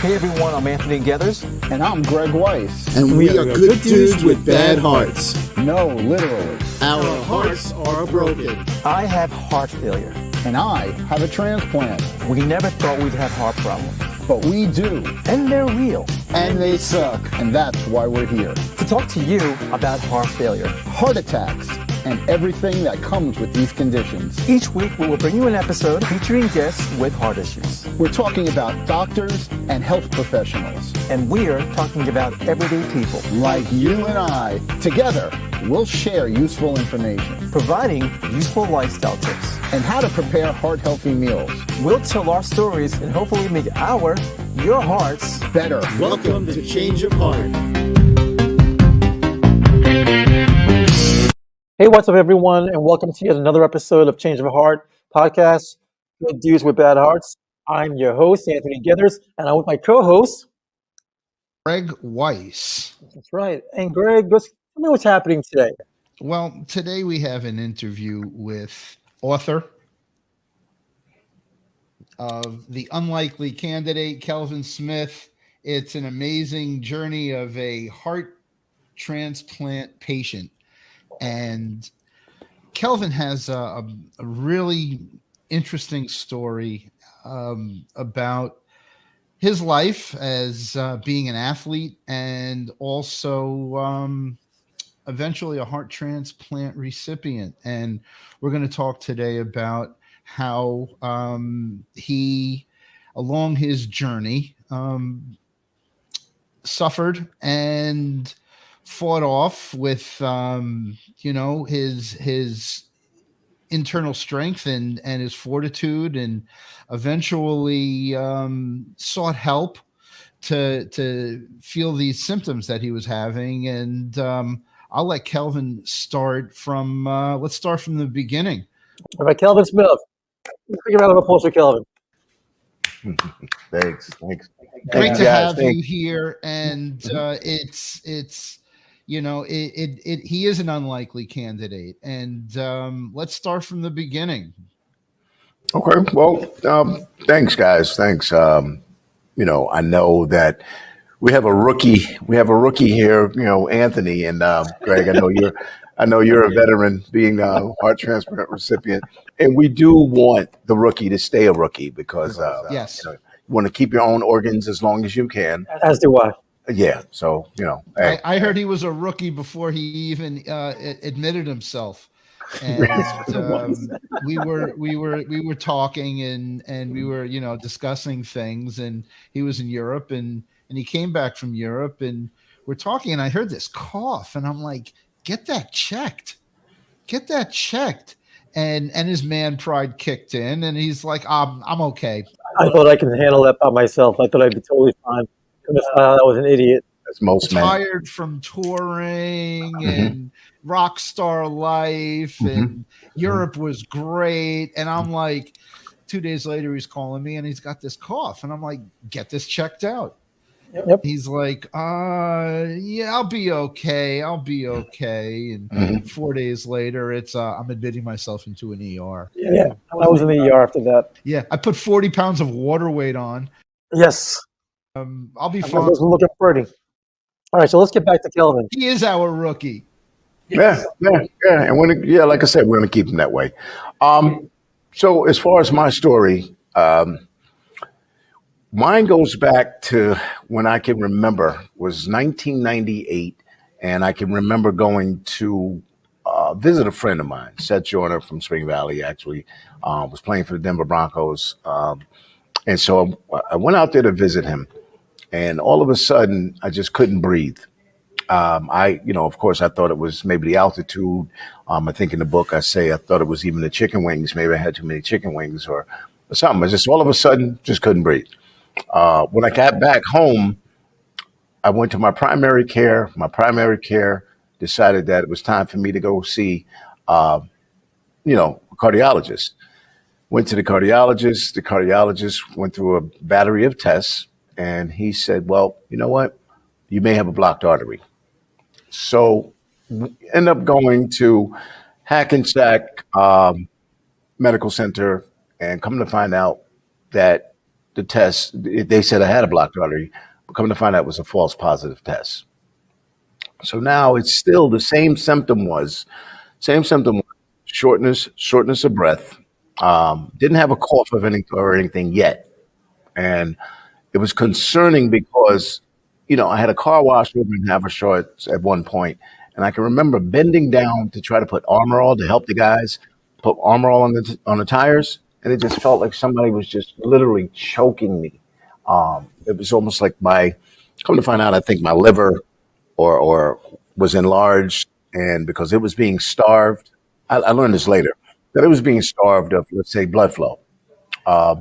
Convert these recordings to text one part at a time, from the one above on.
Hey everyone, I'm Anthony Gethers. And I'm Greg Weiss. And we are good dudes with bad hearts. No, literally. Our hearts are broken. I have heart failure. And I have a transplant. We never thought we'd have heart problems. But we do. And they're real. And they suck. And that's why we're here. To talk to you about heart failure, heart attacks, and everything that comes with these conditions. Each week we will bring you an episode featuring guests with heart issues. We're talking about doctors and health professionals. And we're talking about everyday people. Like you and I. Together, we'll share useful information. Providing useful lifestyle tips. And how to prepare heart-healthy meals. We'll tell our stories and hopefully make your hearts better. Welcome to Change of Heart. Hey, what's up, everyone, and welcome to yet another episode of Change of Heart podcast, Good Dudes with Bad Hearts. I'm your host, Anthony Gethers, and I'm with my co-host, Greg Weiss. That's right. And Greg, tell me what's happening today. Well, today we have an interview with author of The Unlikely Candidate, Kelvin Smith. It's an amazing journey of a heart transplant patient. And Kelvin has a really interesting story about his life as being an athlete and also eventually a heart transplant recipient. And we're going to talk today about how he, along his journey, suffered and fought off with his internal strength and his fortitude, and eventually sought help to feel these symptoms that he was having. And I'll let Kelvin start from let's start from the beginning. All right, Kelvin Smith. Let's take a round of applause for Kelvin. Thanks. Great to have you here, and it's he is an unlikely candidate, and let's start from the beginning. Okay. Well, thanks, guys. Thanks. I know that we have a rookie. Here. Anthony and Greg. I know you're a veteran, being a heart transplant recipient, and we do want the rookie to stay a rookie because yes, you want to keep your own organs as long as you can. As do I. Yeah. So hey. I heard he was a rookie before he even admitted himself, and we were talking and we were discussing things, and he was in Europe and he came back from Europe, and we're talking, and I heard this cough, and I'm like, get that checked, and his man pride kicked in, and he's like, I'm okay. I thought I could handle that by myself. I thought I'd be totally fine. I was an idiot. That's most men. Tired from touring and rock star life, and Europe was great. And I'm like, 2 days later, he's calling me and he's got this cough. And I'm like, get this checked out. Yep. He's like, yeah, I'll be okay. And 4 days later, it's I'm admitting myself into an ER. Yeah, I was in the ER after that. Yeah, I put 40 pounds of water weight on. Yes. I'll be I fine. was looking pretty. All right, so let's get back to Kelvin. He is our rookie. Yeah. And like I said, we're going to keep him that way. So as far as my story, mine goes back to when I can remember, was 1998, and I can remember going to visit a friend of mine, Seth Joyner from Spring Valley, actually was playing for the Denver Broncos. And so I went out there to visit him, and all of a sudden I just couldn't breathe. Of course, I thought it was maybe the altitude. I think in the book I thought it was even the chicken wings. Maybe I had too many chicken wings or something. I just all of a sudden just couldn't breathe. When I got back home, I went to my primary care. My primary care decided that it was time for me to go see, a cardiologist. Went to the cardiologist. The cardiologist went through a battery of tests, and he said, well, you know what? You may have a blocked artery. So end up going to Hackensack Medical Center, and come to find out that the test. They said I had a blocked artery, but coming to find out it was a false positive test. So now it's still the same symptom, shortness of breath. Didn't have a cough of any or anything yet, and it was concerning because, I had a car wash over in Havershort at one point, and I can remember bending down to try to put Armor All to help the guys put Armor All on the tires, and it just felt like somebody was just literally choking me. It was almost like come to find out, I think my liver or was enlarged, and because it was being starved, I learned this later that it was being starved of, let's say, blood flow. Uh,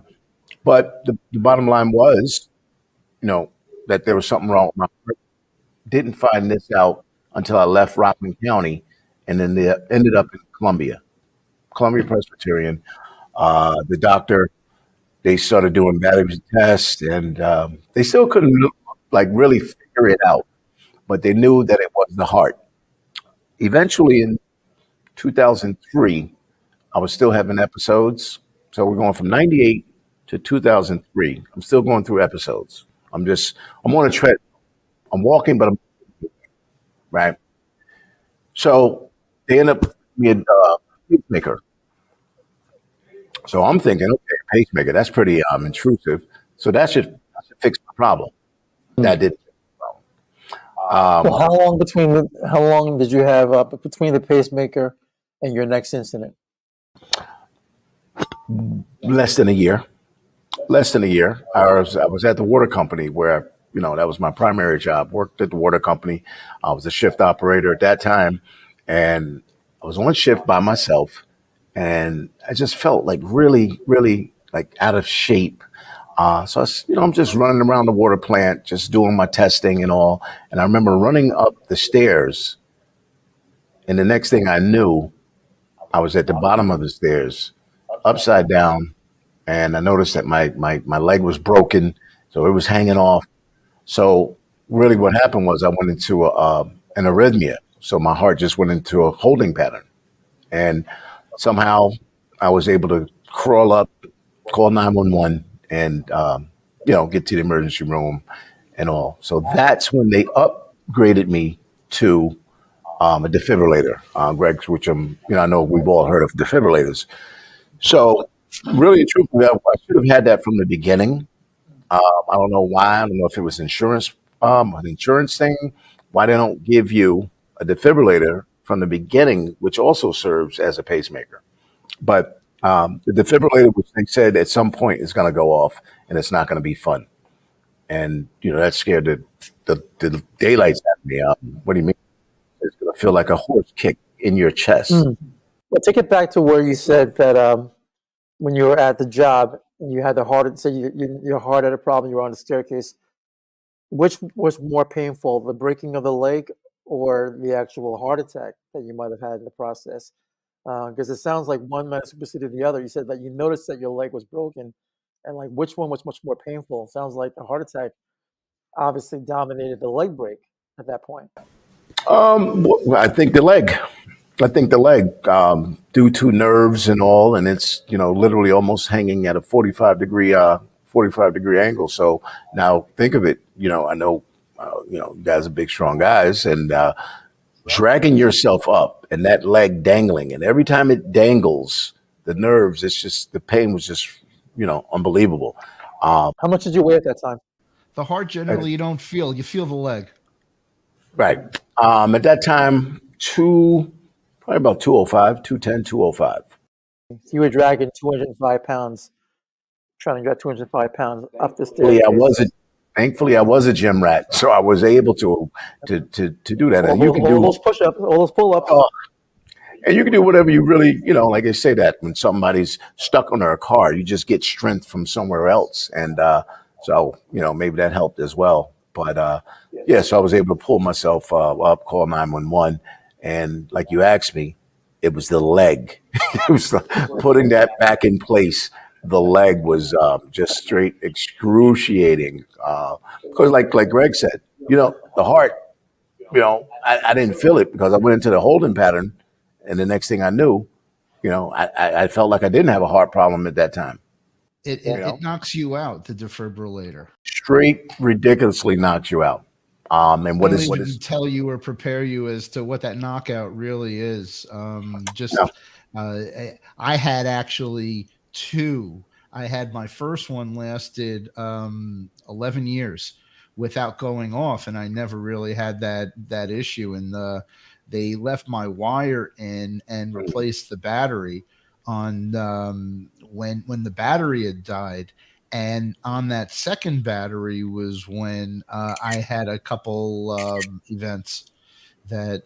but the bottom line was, that there was something wrong with my heart. Didn't find this out until I left Rockland County, and then they ended up in Columbia Presbyterian. The doctor, they started doing battery tests, and they still couldn't really figure it out, but they knew that it was the heart. Eventually, in 2003, I was still having episodes. So we're going from 98 to 2003. I'm still going through episodes. I'm on a tread. I'm walking, but I'm right. So they end up being a pacemaker. So I'm thinking, okay, pacemaker, that's pretty intrusive. So that should fix my problem. That didn't fix the problem. So how long did you have between the pacemaker and your next incident? Less than a year. I was at the water company where, that was my primary job. Worked at the water company. I was a shift operator at that time, and I was on shift by myself, and I just felt like really, really like out of shape. I'm just running around the water plant, just doing my testing and all. And I remember running up the stairs, and the next thing I knew, I was at the bottom of the stairs, upside down, and I noticed that my leg was broken, so it was hanging off. So really, what happened was I went into an arrhythmia. So my heart just went into a holding pattern, and somehow I was able to crawl up, call 911, and get to the emergency room and all. So that's when they upgraded me to a defibrillator, Greg, which I know we've all heard of defibrillators. So really, truthfully, I should have had that from the beginning. I don't know why. I don't know if it was an insurance thing. Why they don't give you a defibrillator from the beginning, which also serves as a pacemaker. But the defibrillator, which they said at some point is going to go off, and it's not going to be fun. And that scared the daylights out of me. What do you mean? It's going to feel like a horse kick in your chest. Well, take it back to where you said that when you were at the job and you had the heart, so your heart had a problem, you were on the staircase. Which was more painful, the breaking of the leg or the actual heart attack that you might have had in the process? Because it sounds like one might have superseded the other. You said that you noticed that your leg was broken, and like which one was much more painful? Sounds like the heart attack obviously dominated the leg break at that point. I think the leg. Due to nerves and all, and it's literally almost hanging at a 45-degree angle. So now think of it. I know you guys are big, strong guys, and dragging yourself up and that leg dangling, and every time it dangles, the nerves. It's just the pain was just unbelievable. How much did you weigh at that time? The heart generally you don't feel. You feel the leg. Right. At that time, probably about 205, 210, 205. So you were dragging 205 pounds, trying to get 205 pounds up the Thankfully, stairs. I was a gym rat, so I was able to do that. And you can do those push-ups, all those pull-ups. And you can do whatever you really, like they say that when somebody's stuck under a car, you just get strength from somewhere else. And so maybe that helped as well. But so I was able to pull myself up, call 911. And like you asked me, it was the leg. It was putting that back in place. The leg was just straight excruciating. Because like Greg said, the heart, I didn't feel it because I went into the holding pattern. And the next thing I knew, I felt like I didn't have a heart problem at that time. It knocks you out, the defibrillator. Straight ridiculously knocks you out. And what Doesn't is even tell you or prepare you as to what that knockout really is. No. I had actually two. I had my first one lasted 11 years without going off, and I never really had that issue. And they left my wire in and replaced the battery on when the battery had died. And on that second battery was when I had a couple events that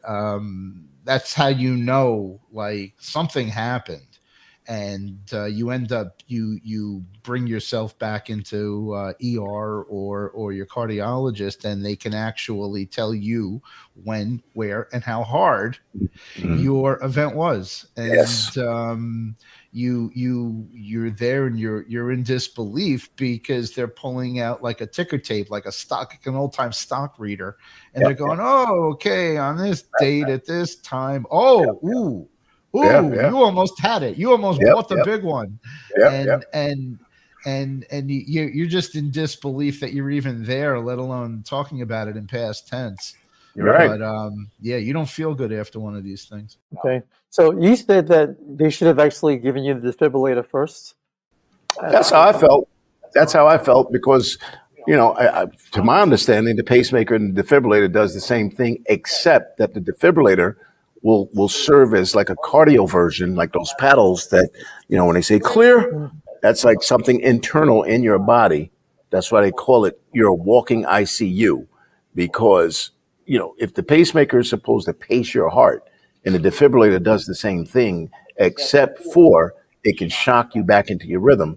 that's how you know, like, something happened. And you end up you bring yourself back into ER or your cardiologist, and they can actually tell you when, where, and how hard your event was. And Yes. you're there and you're in disbelief because they're pulling out like a ticker tape, like an old time stock reader, and they're going, oh, okay, on this date at this time, ooh, you almost had it, you almost bought the big one. And you're just in disbelief that you're even there, let alone talking about it in past tense. You're right. But you don't feel good after one of these things. Okay. So you said that they should have actually given you the defibrillator first. That's how I felt. That's how I felt because, to my understanding, the pacemaker and the defibrillator does the same thing, except that the defibrillator will serve as like a cardio version, like those paddles that, when they say clear, that's like something internal in your body. That's why they call it your walking ICU, because, if the pacemaker is supposed to pace your heart and the defibrillator does the same thing, except for it can shock you back into your rhythm.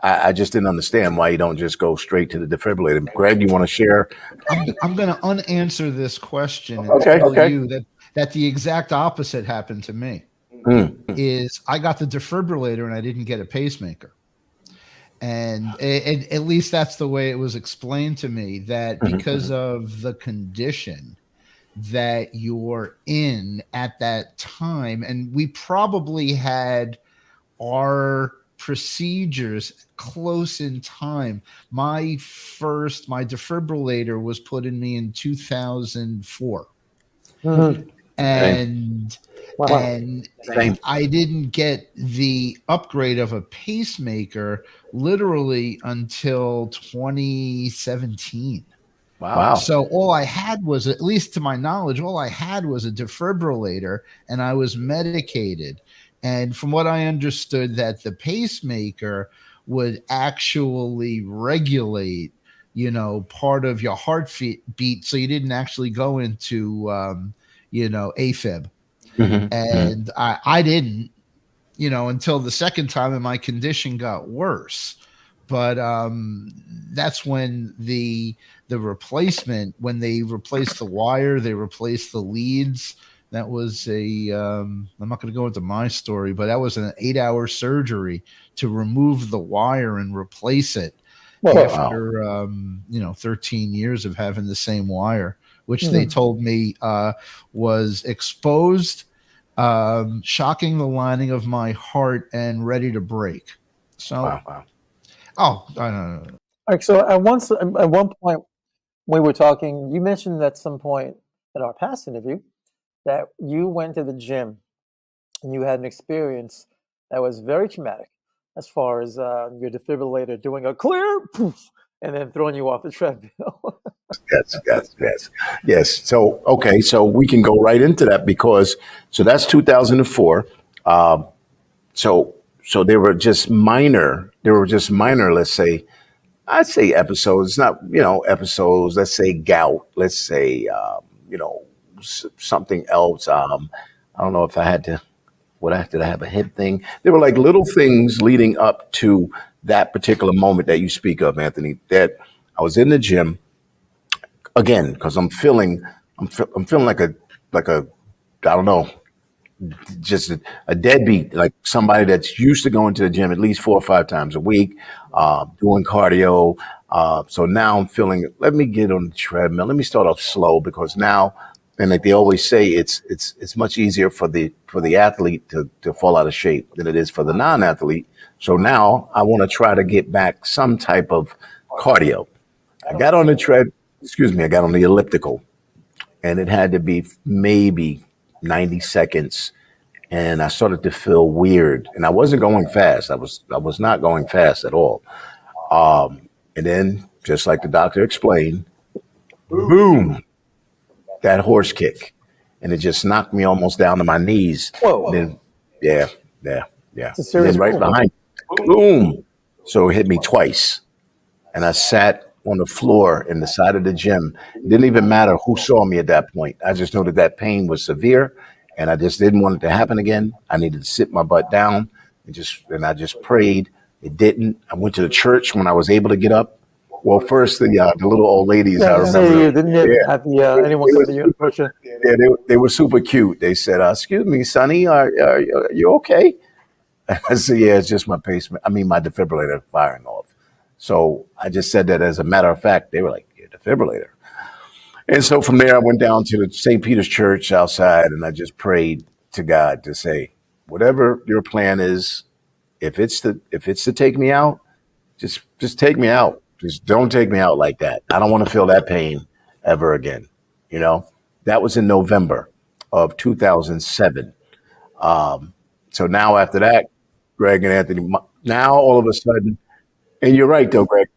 I just didn't understand why you don't just go straight to the defibrillator. Greg, you want to share? I'm going to unanswer this question and tell you that the exact opposite happened to me. Is I got the defibrillator and I didn't get a pacemaker. And at least that's the way it was explained to me, that because of the condition that you're in at that time, and we probably had our procedures close in time. My defibrillator was put in me in 2004. And I didn't get the upgrade of a pacemaker literally until 2017. Wow. So all I had was, at least to my knowledge, a defibrillator, and I was medicated. And from what I understood, that the pacemaker would actually regulate, part of your heartbeat, so you didn't actually go into, AFib. And I didn't, until the second time, and my condition got worse. But that's when the replacement, when they replaced the wire, they replaced the leads. That was I'm not going to go into my story, but that was an 8-hour surgery to remove the wire and replace it after 13 years of having the same wire, which they told me was exposed, shocking the lining of my heart and ready to break. So, Wow. Oh, I don't know. All right. So at one point we were talking, you mentioned at some point in our past interview that you went to the gym and you had an experience that was very traumatic, as far as your defibrillator doing a clear poof and then throwing you off the treadmill. Yes. So, okay. So we can go right into that because, that's 2004. So they were just minor, let's say, I'd say episodes, not, episodes, let's say gout, let's say, something else. I don't know if did I have a hip thing? There were like little things leading up to that particular moment that you speak of, Anthony, that I was in the gym again, because I'm feeling like a, I don't know, just a deadbeat, like somebody that's used to going to the gym at least 4 or 5 times a week, doing cardio. So now I'm feeling, let me get on the treadmill. Let me start off slow because now And like they always say, it's much easier for the athlete to fall out of shape than it is for the non-athlete. So now I want to try to get back some type of cardio. I got on the I got on the elliptical, and it had to be maybe 90 seconds. And I started to feel weird, and I wasn't going fast. I was not going fast at all. And then, just like the doctor explained, boom, that horse kick, and it just knocked me almost down to my knees. Whoa. And then, yeah, yeah, yeah. It's a And serious then right boom. behind, boom. So it hit me twice, and I sat on the floor in the side of the gym. It didn't even matter who saw me at that point. I just knew that that pain was severe, and I just didn't want it to happen again. I needed to sit my butt down and I just prayed. It didn't. I went to the church when I was able to get up. Well, first the little old ladies, I Yeah, remember. you didn't have the anyone come to you and approach you. Yeah, they were super cute. They said, "Excuse me, Sonny, are you okay?" I said, "Yeah, it's just my my defibrillator firing off." So I just said that as a matter of fact. They were like, "Your defibrillator." And so from there, I went down to the St. Peter's Church outside, and I just prayed to God to say, "Whatever your plan is, if it's to take me out, just take me out. Just don't take me out like that. I don't want to feel that pain ever again." You know, that was in November of 2007. So now after that, Greg and Anthony, now all of a sudden, and you're right though, Greg,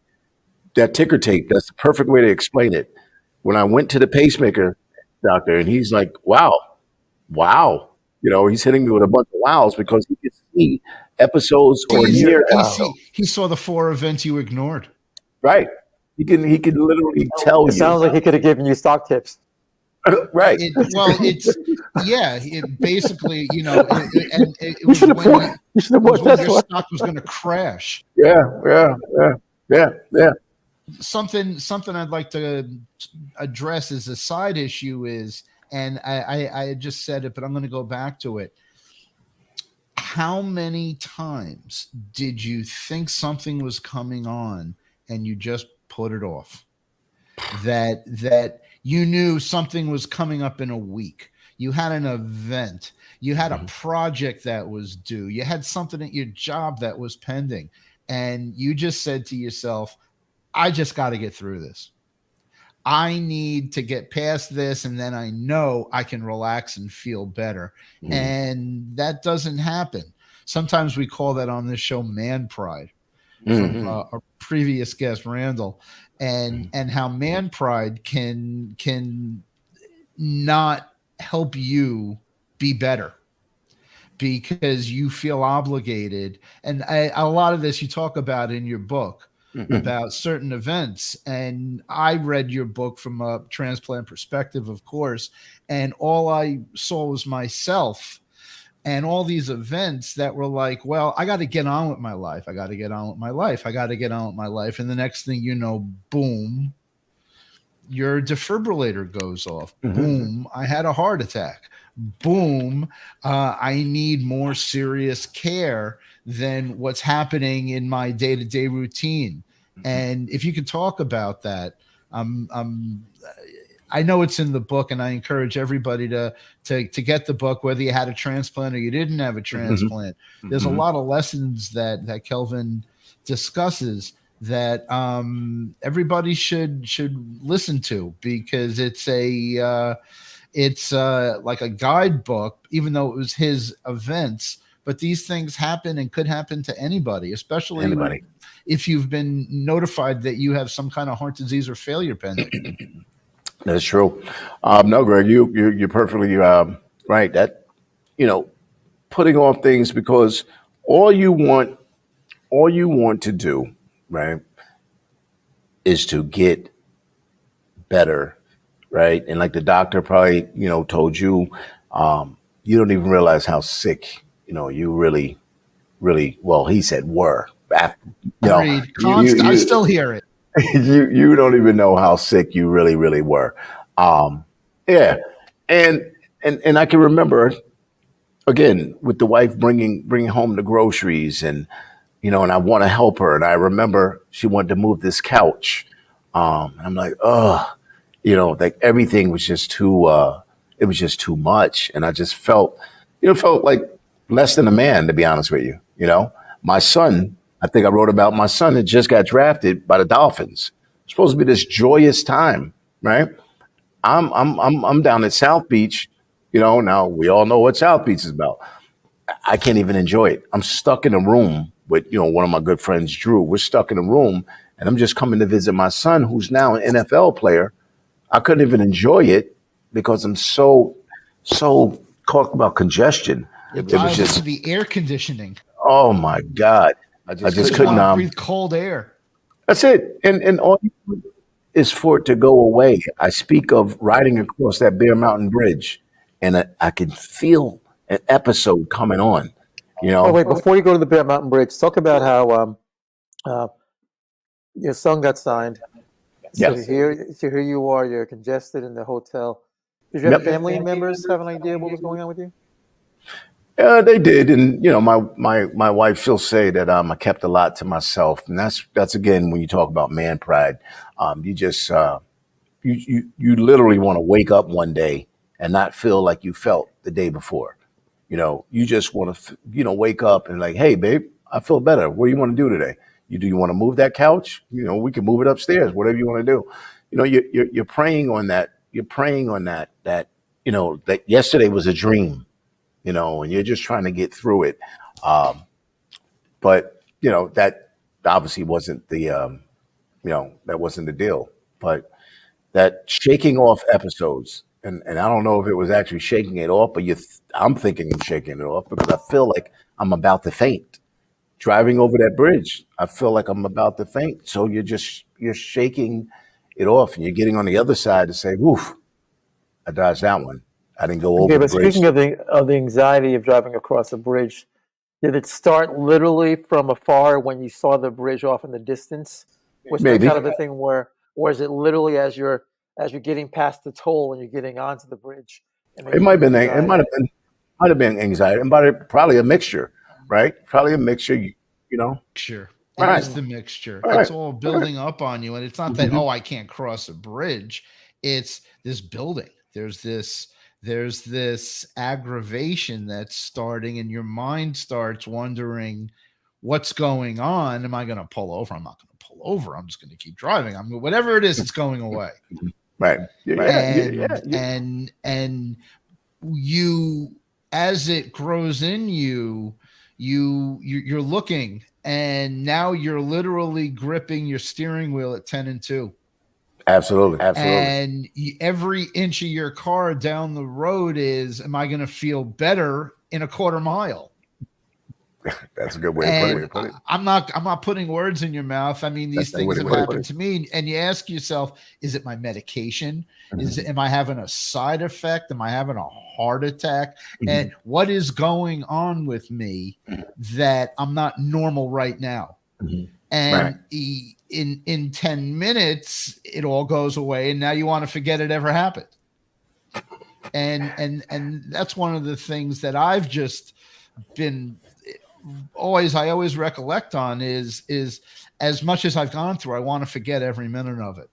that ticker tape, that's the perfect way to explain it. When I went to the pacemaker doctor, and he's like, wow. He's hitting me with a bunch of wows because he could see episodes or near episodes. He saw the 4 events you ignored. Right. He can literally tell you. It sounds like he could have given you stock tips. Right. It basically, it You was should have when bought. You should have bought your Tesla. stock was going to crash. Yeah. Something I'd like to address as a side issue is, and I had just said it, but I'm going to go back to it. How many times did you think something was coming on and you just put it off? That you knew something was coming up in a week. You had an event. You had a project that was due. You had something at your job that was pending. And you just said to yourself, I just got to get through this. I need to get past this, and then I know I can relax and feel better. And that doesn't happen. Sometimes we call that on this show man pride, from a previous guest, Randall, and how man pride can not help you be better because you feel obligated. And a lot of this you talk about in your book. About certain events. And I read your book from a transplant perspective, of course, and all I saw was myself and all these events that were like, well, I got to get on with my life. I got to get on with my life. I got to get on with my life. And the next thing you know, boom, your defibrillator goes off. Boom, I had a heart attack. Boom, I need more serious care than what's happening in my day-to-day routine. And if you could talk about that, I know it's in the book, and I encourage everybody to get the book, whether you had a transplant or you didn't have a transplant. There's a lot of lessons that Kelvin discusses that everybody should listen to, because it's like a guidebook, even though it was his events. But these things happen and could happen to anybody, especially if you've been notified that you have some kind of heart disease or failure pending. That's true. No, Greg, you're perfectly right. That, putting off things because all you want to do, right, is to get better, right? And like the doctor probably, told you, you don't even realize how sick, you really, well, he said were. Agreed. I still hear it. You don't even know how sick you really, really were. Yeah. And I can remember, again, with the wife bringing home the groceries and I want to help her. And I remember she wanted to move this couch. I'm like, like everything was just too it was just too much. And I just felt, felt like less than a man, to be honest with you. My son, I think I wrote about my son that just got drafted by the Dolphins. It's supposed to be this joyous time, right? I'm down at South Beach, now we all know what South Beach is about. I can't even enjoy it. I'm stuck in a room with, one of my good friends, Drew. We're stuck in a room and I'm just coming to visit my son, who's now an NFL player. I couldn't even enjoy it because I'm so talk about congestion. It was ties just, into the air conditioning. oh my God. I just couldn't breathe cold air. That's it. And all you do is for it to go away. I speak of riding across that Bear Mountain Bridge and I can feel an episode coming on, Oh, wait, before you go to the Bear Mountain Bridge, talk about how your son got signed. So Yes. here you are, you're congested in the hotel. Did your family members have an idea what was going on with you? Yeah, they did, and my wife, she'll say that I kept a lot to myself, and that's again when you talk about man pride, you just you literally want to wake up one day and not feel like you felt the day before. You just want to wake up and like, hey, babe, I feel better. What do you want to do today? Do you want to move that couch? We can move it upstairs. Whatever you want to do. You're praying on that. You're praying on that that yesterday was a dream. And you're just trying to get through it. But, that obviously wasn't the, that wasn't the deal. But that shaking off episodes, and I don't know if it was actually shaking it off, but I'm thinking I'm shaking it off because I feel like I'm about to faint. Driving over that bridge, I feel like I'm about to faint. So you're shaking it off and you're getting on the other side to say, woof, I dodged that one. I didn't go over Okay, the but bridge. speaking of the anxiety of driving across a bridge, did it start literally from afar when you saw the bridge off in the distance? Was that Maybe. kind of a thing or is it literally as you're getting past the toll and you're getting onto the bridge? And then It you might have get been. It anxiety? might have been anxiety, and probably a mixture, right? Probably a mixture. Mixture. It Right. is the mixture. Right. It's all building up on you, and it's not that I can't cross a bridge. It's this building. There's this aggravation that's starting, and your mind starts wondering what's going on. Am I going to pull over? I'm not going to pull over. I'm just going to keep driving. Whatever it is, it's going away. Right. And you, as it grows in you, you're looking, and now you're literally gripping your steering wheel at 10 and 2. Absolutely. And every inch of your car down the road is, am I going to feel better in a quarter mile? That's a good way to put it. I'm not putting words in your mouth. I mean, these things have happened to me, and you ask yourself, is it my medication? Am I having a side effect? Am I having a heart attack? And what is going on with me that I'm not normal right now? And in 10 minutes, it all goes away, and now you want to forget it ever happened. And that's one of the things that I've just been I always recollect on is as much as I've gone through, I want to forget every minute of it.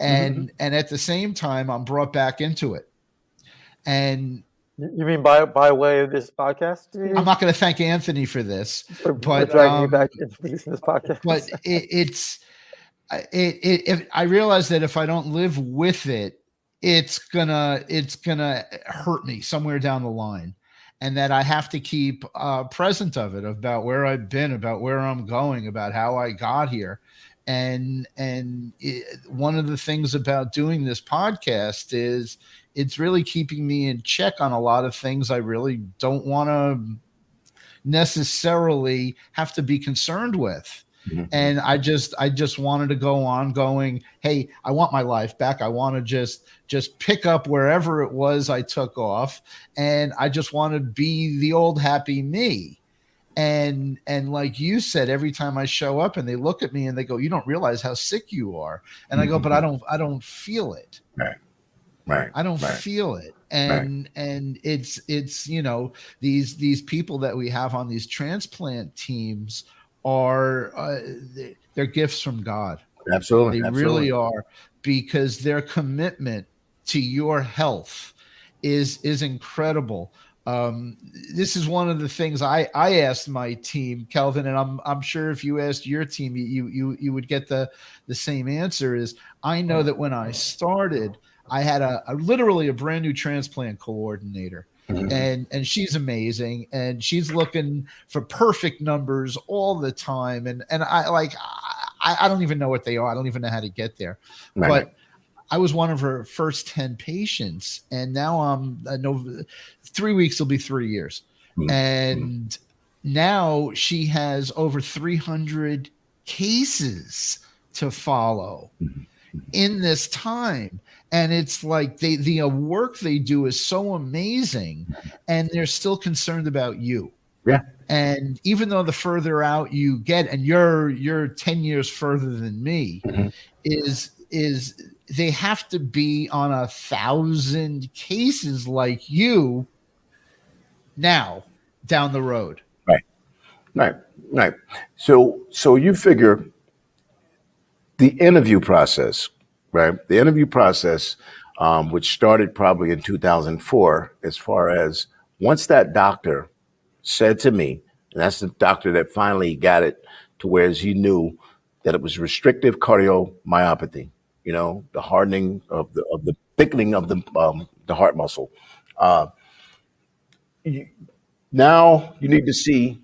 And at the same time, I'm brought back into it. And you mean by way of this podcast? I'm not going to thank Anthony for this, but dragging you back into this podcast. But I realize that if I don't live with it, it's gonna hurt me somewhere down the line. And that I have to keep present of it, about where I've been, about where I'm going, about how I got here. And one of the things about doing this podcast is it's really keeping me in check on a lot of things I really don't want to necessarily have to be concerned with. And I just wanted to go on going, hey, I want my life back. I want to just pick up wherever it was I took off. And I just want to be the old happy me. And like you said, every time I show up and they look at me and they go, you don't realize how sick you are. And I go, but I don't feel it. Right. I don't feel it. And it's these people that we have on these transplant teams are they're gifts from God. Absolutely. They really are, because their commitment to your health is incredible. This is one of the things I asked my team, Kelvin, and I'm sure if you asked your team, you would get the same answer. Is I know that when I started, I had a literally a brand new transplant coordinator. And she's amazing, and she's looking for perfect numbers all the time. And I don't even know what they are. I don't even know how to get there. Right. But I was one of her first 10 patients, and now I know 3 weeks will be 3 years. And now she has over 300 cases to follow in this time. And it's like the work they do is so amazing, and they're still concerned about you. Yeah. And even though the further out you get, and you're 10 years further than me, is they have to be on 1,000 cases like you now down the road. Right. So you figure the interview process, right? The interview process, which started probably in 2004, as far as once that doctor said to me, and that's the doctor that finally got it to where he knew that it was restrictive cardiomyopathy, the hardening of the thickening of the heart muscle. Now you need to see,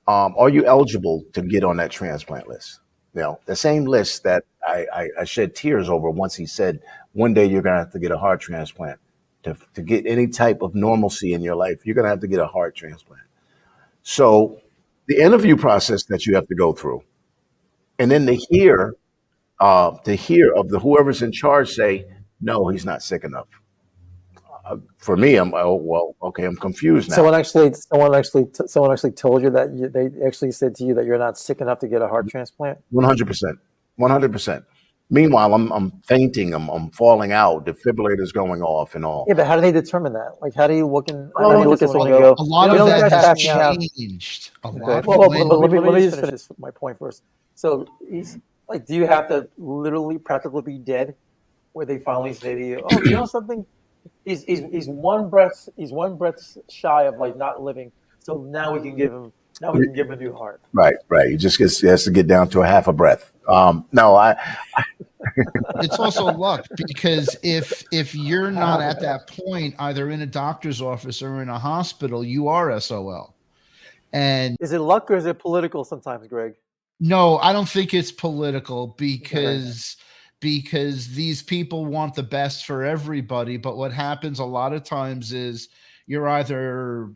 are you eligible to get on that transplant list? The same list that I shed tears over once he said, one day you're going to have to get a heart transplant. To get any type of normalcy in your life, you're going to have to get a heart transplant. So the interview process that you have to go through, and then to hear of whoever's in charge say, no, he's not sick enough. For me, I'm confused now. Someone actually told you that they actually said to you that you're not sick enough to get a heart transplant. 100%. Meanwhile, I'm fainting. I'm falling out. Defibrillators going off and all. Yeah, but how do they determine that? Like, how do you look at someone and A go? lot of that has changed. A lot. Well, let me just finish my point first. So, do you have to literally, practically be dead, where they finally say to you, "Oh, you know something? He's one breath shy of like not living. So now we can give him a new heart." Right. He just has to get down to a half a breath. It's also luck, because if you're not at that point, either in a doctor's office or in a hospital, you are SOL. And is it luck or is it political sometimes, Greg? No, I don't think it's political, because these people want the best for everybody. But what happens a lot of times is you're either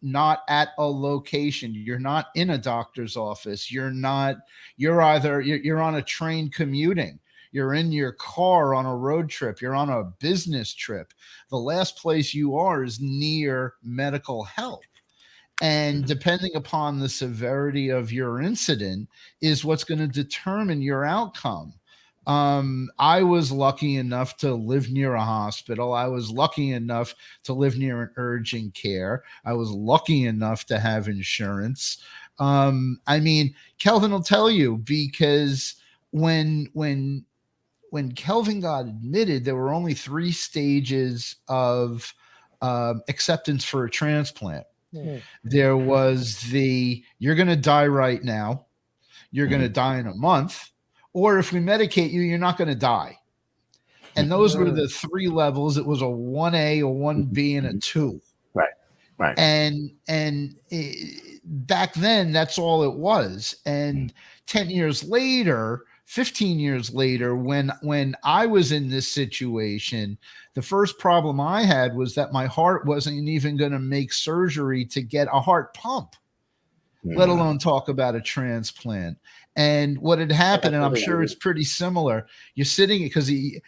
not at a location, you're not in a doctor's office, you're on a train commuting, you're in your car on a road trip, you're on a business trip. The last place you are is near medical help. And depending upon the severity of your incident is what's going to determine your outcome. I was lucky enough to live near a hospital. I was lucky enough to live near an urgent care. I was lucky enough to have insurance. Kelvin will tell you, because when Kelvin got admitted, there were only 3 stages of acceptance for a transplant. There was you're going to die right now, you're going to die in a month, or if we medicate you, you're not going to die. And those were the 3 levels. It was a 1A, a 1B, and a 2. Right. And back then, that's all it was. And 10 years later, 15 years later, when I was in this situation, the first problem I had was that my heart wasn't even going to make surgery to get a heart pump, let alone talk about a transplant. And what had happened, and I'm sure it's pretty similar, you're sitting, because in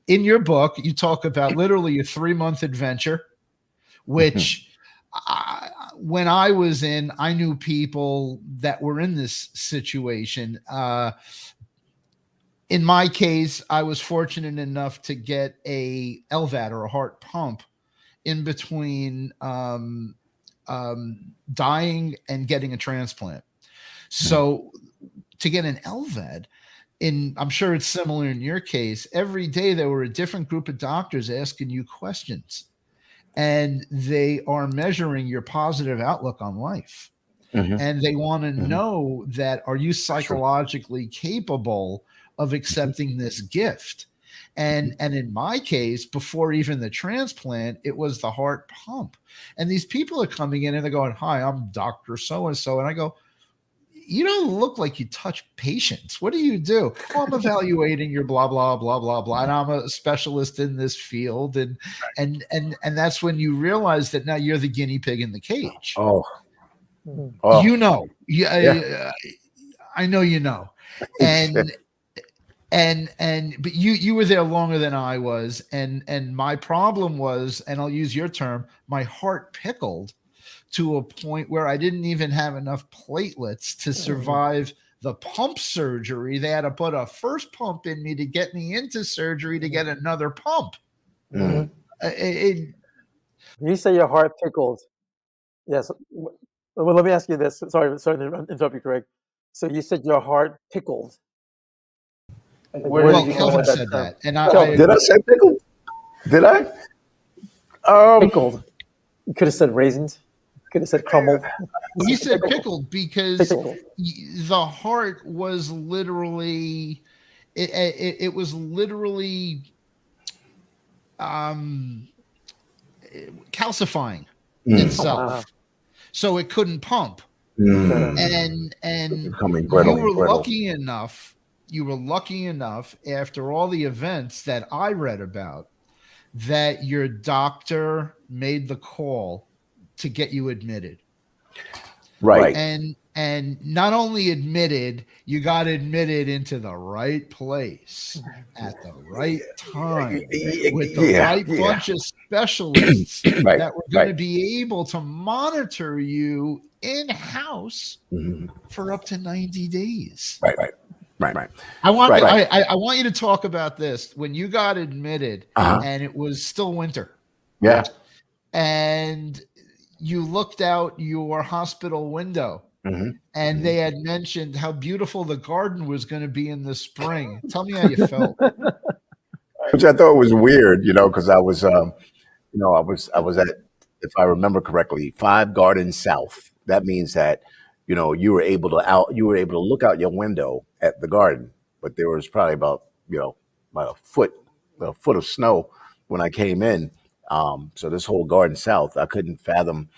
your book, you talk about literally a 3-month adventure, which when I was in, I knew people that were in this situation. In my case, I was fortunate enough to get a LVAD, or a heart pump, in between dying and getting a transplant. So to get an LVAD, I'm sure it's similar in your case. Every day there were a different group of doctors asking you questions, and they are measuring your positive outlook on life. Mhm. And they want to Mhm. know that, are you psychologically capable of accepting this gift? And in my case, before even the transplant, it was the heart pump. And these people are coming in and they're going, "Hi, I'm Dr. So-and-so." And I go, "You don't look like you touch patients. What do you do?" "Oh, I'm evaluating your blah, blah, blah, blah, blah. And I'm a specialist in this field." And that's when you realize that now you're the guinea pig in the cage. Oh, Mhm. oh, You know, yeah. I know, and but you were there longer than I was, and my problem was, and I'll use your term, my heart pickled to a point where I didn't even have enough platelets to survive the pump surgery. They had to put a first pump in me to get me into surgery to get another pump. Mm. You say your heart pickled. Yes. Well, let me ask you this. Sorry to interrupt you, Craig. So you said your heart pickled. Like, where Well, did you go Kelvin with that said term? that, and I Kelvin, Did I say pickle? Did I? pickled. You could have said raisins. You could have said crumbled. he said pickled because Pickled. the heart was literally it was literally calcifying itself, Wow. so it couldn't pump. Mm. And Becoming you brittle. were Brittle. lucky enough after all the events that I read about, that your doctor made the call to get you admitted. Right. And not only admitted, you got admitted into the right place at the right time with the right bunch of specialists Right. that were going to Right. be able to monitor you in-house Mhm. for up to 90 days. Right. Right. Right. Right. I want Right. I want you to talk about this when you got admitted, and it was still winter, Yeah. and you looked out your hospital window, Mhm. and they had mentioned how beautiful the garden was going to be in the spring. Tell me how you felt. Which I thought was weird, because I was, I was at, if I remember correctly, 5 Gardens South. That means that, you were able to look out your window at the garden, but there was probably about a foot of snow when I came in. So this whole Garden South, I couldn't fathom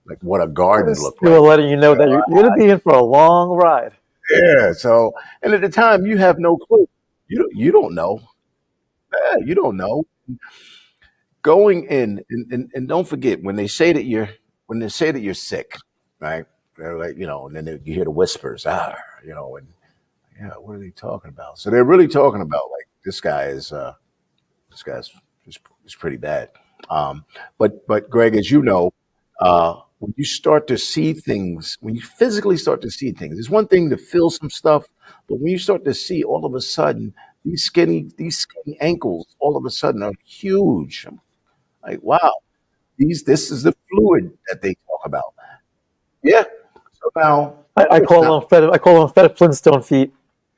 like what a garden looked They were like. letting you know that you're going to be in for a long ride. Yeah. So, and at the time, you have no clue. You don't know. Yeah, you don't know. Going in, and don't forget when they say that you're sick, right? They're like, and then you hear the whispers, and yeah, what are they talking about? So they're really talking about like this guy's is pretty bad. But Greg, as you know, when you start to see things, when you physically start to see things, it's one thing to feel some stuff, but when you start to see all of a sudden these skinny ankles all of a sudden are huge. I'm like, wow, this is the fluid that they talk about. Yeah. So now, I call them Fred Flintstone feet,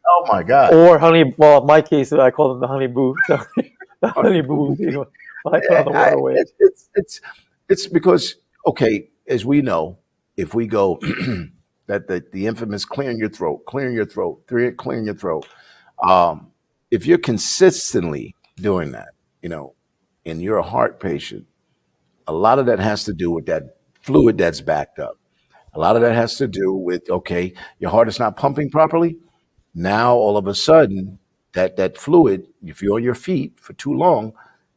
oh my God. or honey. Well, in my case, I call them the honey boo, the honey boo feet. When I put on the waterway. It's because, okay, as we know, if we go that the infamous clearing your throat, clearing your throat. If you're consistently doing that, and you're a heart patient, a lot of that has to do with that fluid that's backed up. A lot of that has to do with, okay, your heart is not pumping properly. Now all of a sudden, that fluid, if you're on your feet for too long,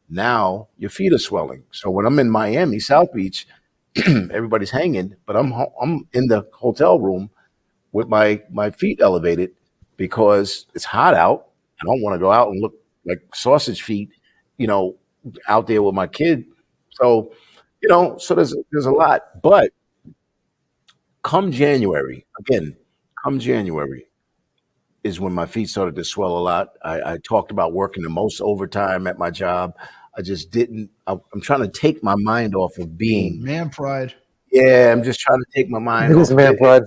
now your feet are swelling. So when I'm in Miami, South Beach, everybody's hanging, but I'm in the hotel room with my feet elevated because it's hot out. I don't want to go out and look like sausage feet, you know, out there with my kid. So, so there's a lot. But come January, again, come January is when my feet started to swell a lot. I talked about working the most overtime at my job. I just didn't. I'm trying to take my mind off of being. Man pride. Yeah, I'm just trying to take my mind It is off of man it. pride.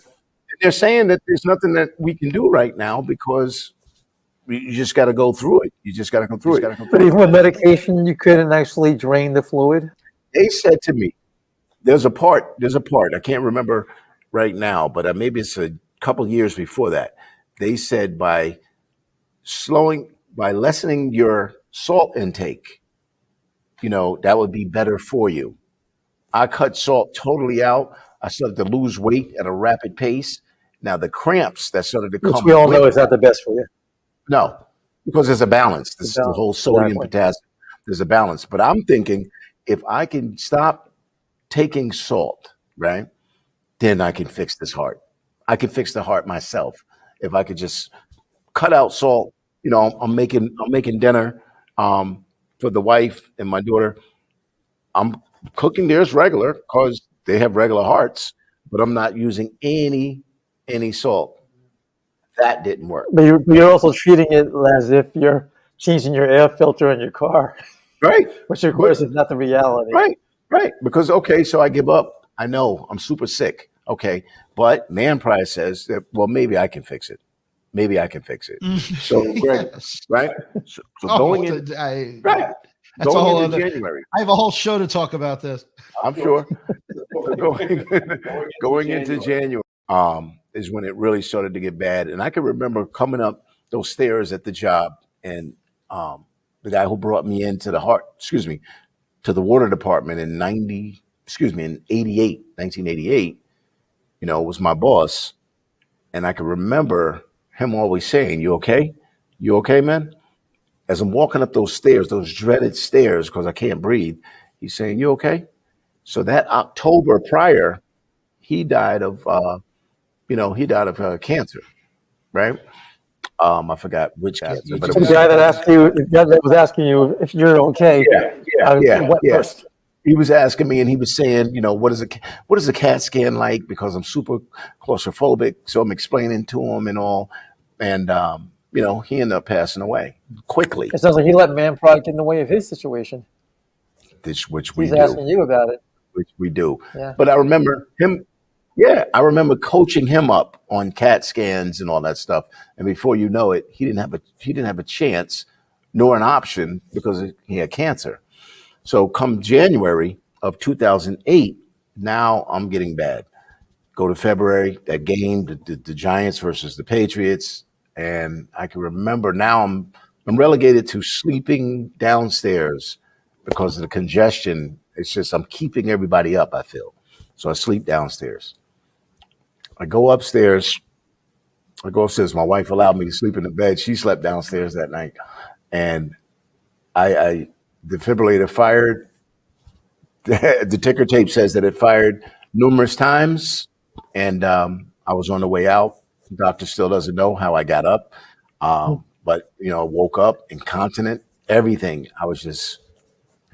They're saying that there's nothing that we can do right now because you just got to go through it. You just got to go through it. But even with medication, you couldn't actually drain the fluid. They said to me, there's a part, I can't remember right now, but maybe it's a couple years before that. They said by lessening your salt intake, that would be better for you. I cut salt totally out. I started to lose weight at a rapid pace. Now the cramps that started to Which come we all know with is not the best for you. no, because there's a balance. This is the whole sodium, Exactly. potassium. There's a balance. But I'm thinking if I can stop taking salt, right, then I can fix this heart. I can fix the heart myself. If I could just cut out salt, I'm making dinner for the wife and my daughter. I'm cooking theirs regular because they have regular hearts, but I'm not using any salt. That didn't work. But you're also treating it as if you're changing your air filter in your car, Right. which of course is not the reality. Right. Because, so I give up. I know I'm super sick. Okay. But man pride says that, well, maybe I can fix it. So, Greg, Yes. right? So going in, right. That's Going a whole into other. January, I have a whole show to talk about this. I'm sure. going into January is when it really started to get bad. And I can remember coming up those stairs at the job, and the guy who brought me into to the water department in 1988, was my boss. And I can remember him always saying, "You okay? You okay, man?" As I'm walking up those stairs, those dreaded stairs, because I can't breathe, he's saying, "You okay?" So that October prior, he died of cancer, right? I forgot which cancer, but it The was guy that was asking you if you're okay. Went yeah. first. He was asking me, and he was saying, what is a CAT scan like? Because I'm super claustrophobic, so I'm explaining to him and all, and he ended up passing away quickly, It sounds like he let man pride get in the way of his situation. which we He's do. asking you about it. Which we do. Yeah. But I remember him. Yeah, I remember coaching him up on CAT scans and all that stuff. And before you know it, he didn't have a chance nor an option because he had cancer. So come January of 2008, now I'm getting bad. Go to February, that game, the Giants versus the Patriots, and I can remember now I'm relegated to sleeping downstairs because of the congestion. It's just I'm keeping everybody up, I feel. So I sleep downstairs. I go upstairs. My wife allowed me to sleep in the bed. She slept downstairs that night. And I defibrillator fired. The ticker tape says that it fired numerous times. And I was on the way out. The doctor still doesn't know how I got up. But, woke up incontinent, everything. I was just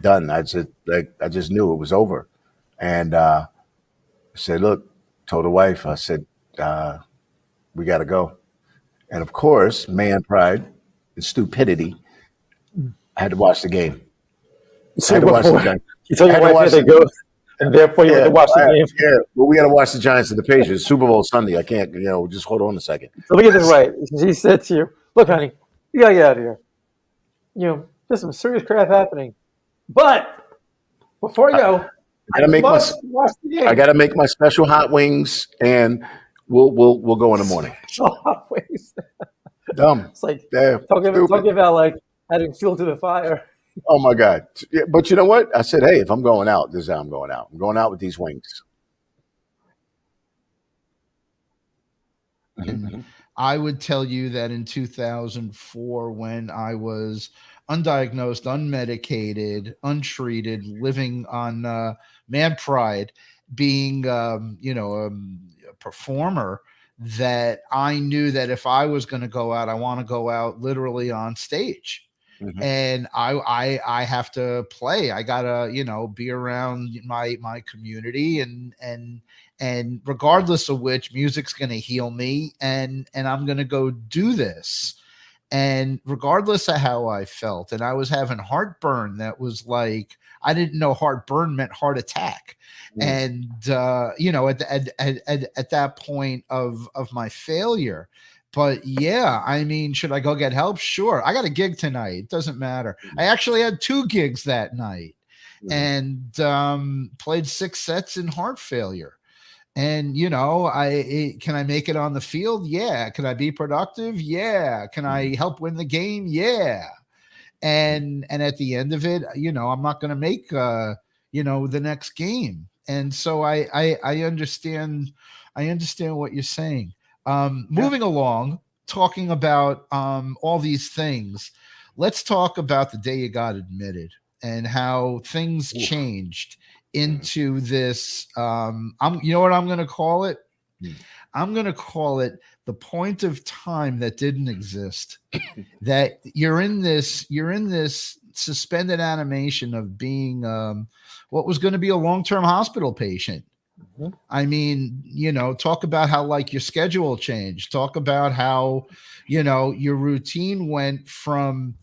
done. I just knew it was over. And I said, look, told the wife, I said, we got to go. And of course, man pride and stupidity, I had to watch the game. I had to watch the Giants. You told your wife to go, and therefore you had to watch the game. Yeah, well, we got to watch the Giants and the Patriots. Super Bowl Sunday. I can't, just hold on a second. So let me get this right. She said to you, look, honey, you got to get out of here. There's some serious crap happening. But before you go, I got to make my special hot wings, and we'll go in the morning. Dumb. It's like Damn. talking about like adding fuel to the fire. Oh my God. Yeah, but you know what? I said, hey, if I'm going out, this is how I'm going out. I'm going out with these wings. Mm-hmm. I would tell you that in 2004, when I was undiagnosed, unmedicated, untreated, living on man pride, being a performer, that I knew that if I was going to go out, I want to go out literally on stage. Mm-hmm. And I have to play. I gotta, be around my community, and regardless of which, music's gonna heal me, and I'm gonna go do this. And regardless of how I felt, and I was having heartburn that was like, I didn't know heartburn meant heart attack. Mm. And at that point of my failure. But yeah, I mean, should I go get help? Sure. I got a gig tonight. It doesn't matter. I actually had 2 gigs that night and played 6 sets in heart failure. And can I make it on the field? Yeah. Can I be productive? Yeah. Can I help win the game? Yeah. And at the end of it, I'm not going to make the next game. And so I understand what you're saying. Moving along, talking about all these things, let's talk about the day you got admitted and how things changed into this. You know what I'm going to call it? I'm going to call it the point of time that didn't exist. That you're in this suspended animation of being what was going to be a long-term hospital patient. I mean, talk about how like your schedule changed. Talk about how, your routine went from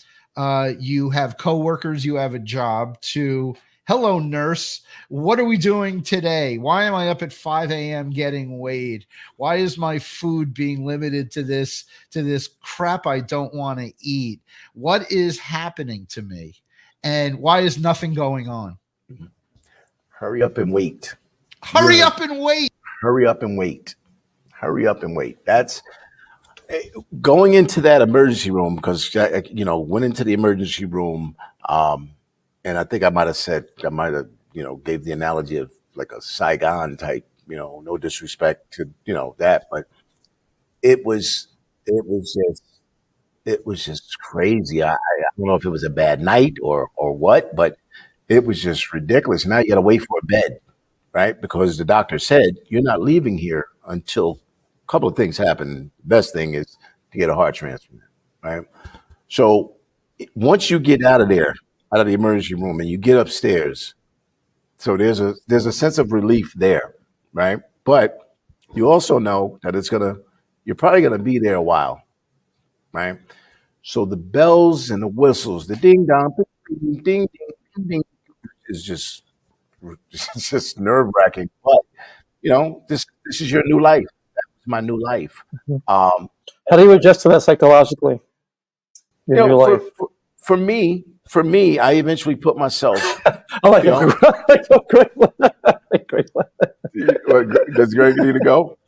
you have coworkers, you have a job, to hello, nurse. What are we doing today? Why am I up at 5 a.m. getting weighed? Why is my food being limited to this crap I don't want to eat? What is happening to me? And why is nothing going on? Hurry up and wait. Hurry up and wait. Hurry up and wait. Hurry up and wait. That's going into that emergency room, because went into the emergency room, and I think I might have gave the analogy of like a Saigon type, no disrespect to that, but it was just crazy. I don't know if it was a bad night or what, but it was just ridiculous. Now you got to wait for a bed, right? Because the doctor said you're not leaving here until a couple of things happen. The best thing is to get a heart transplant, right? So once you get out of there, out of the emergency room, and you get upstairs, so there's a sense of relief there, right? But you also know that you're probably gonna be there a while, right? So the bells and the whistles, the ding dong, ding ding ding ding, is just it's just nerve wracking. But this is your new life. That's my new life. How do you adjust to that psychologically? Your new life. For me, I eventually put myself. I like a great one. Great one. Does Greg need to go?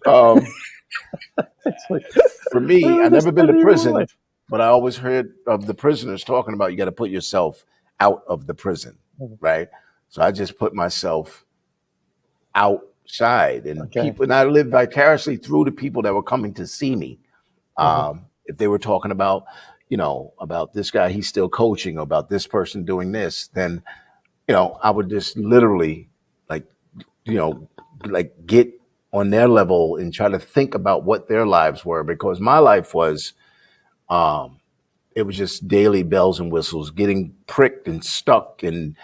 For me, I've never been to prison, but I always heard of the prisoners talking about you got to put yourself out of the prison, right? So I just put myself outside, and people, and I lived vicariously through the people that were coming to see me. If they were talking about, about this guy, he's still coaching, or about this person doing this, then, I would just literally get on their level and try to think about what their lives were, because my life was, it was just daily bells and whistles, getting pricked and stuck and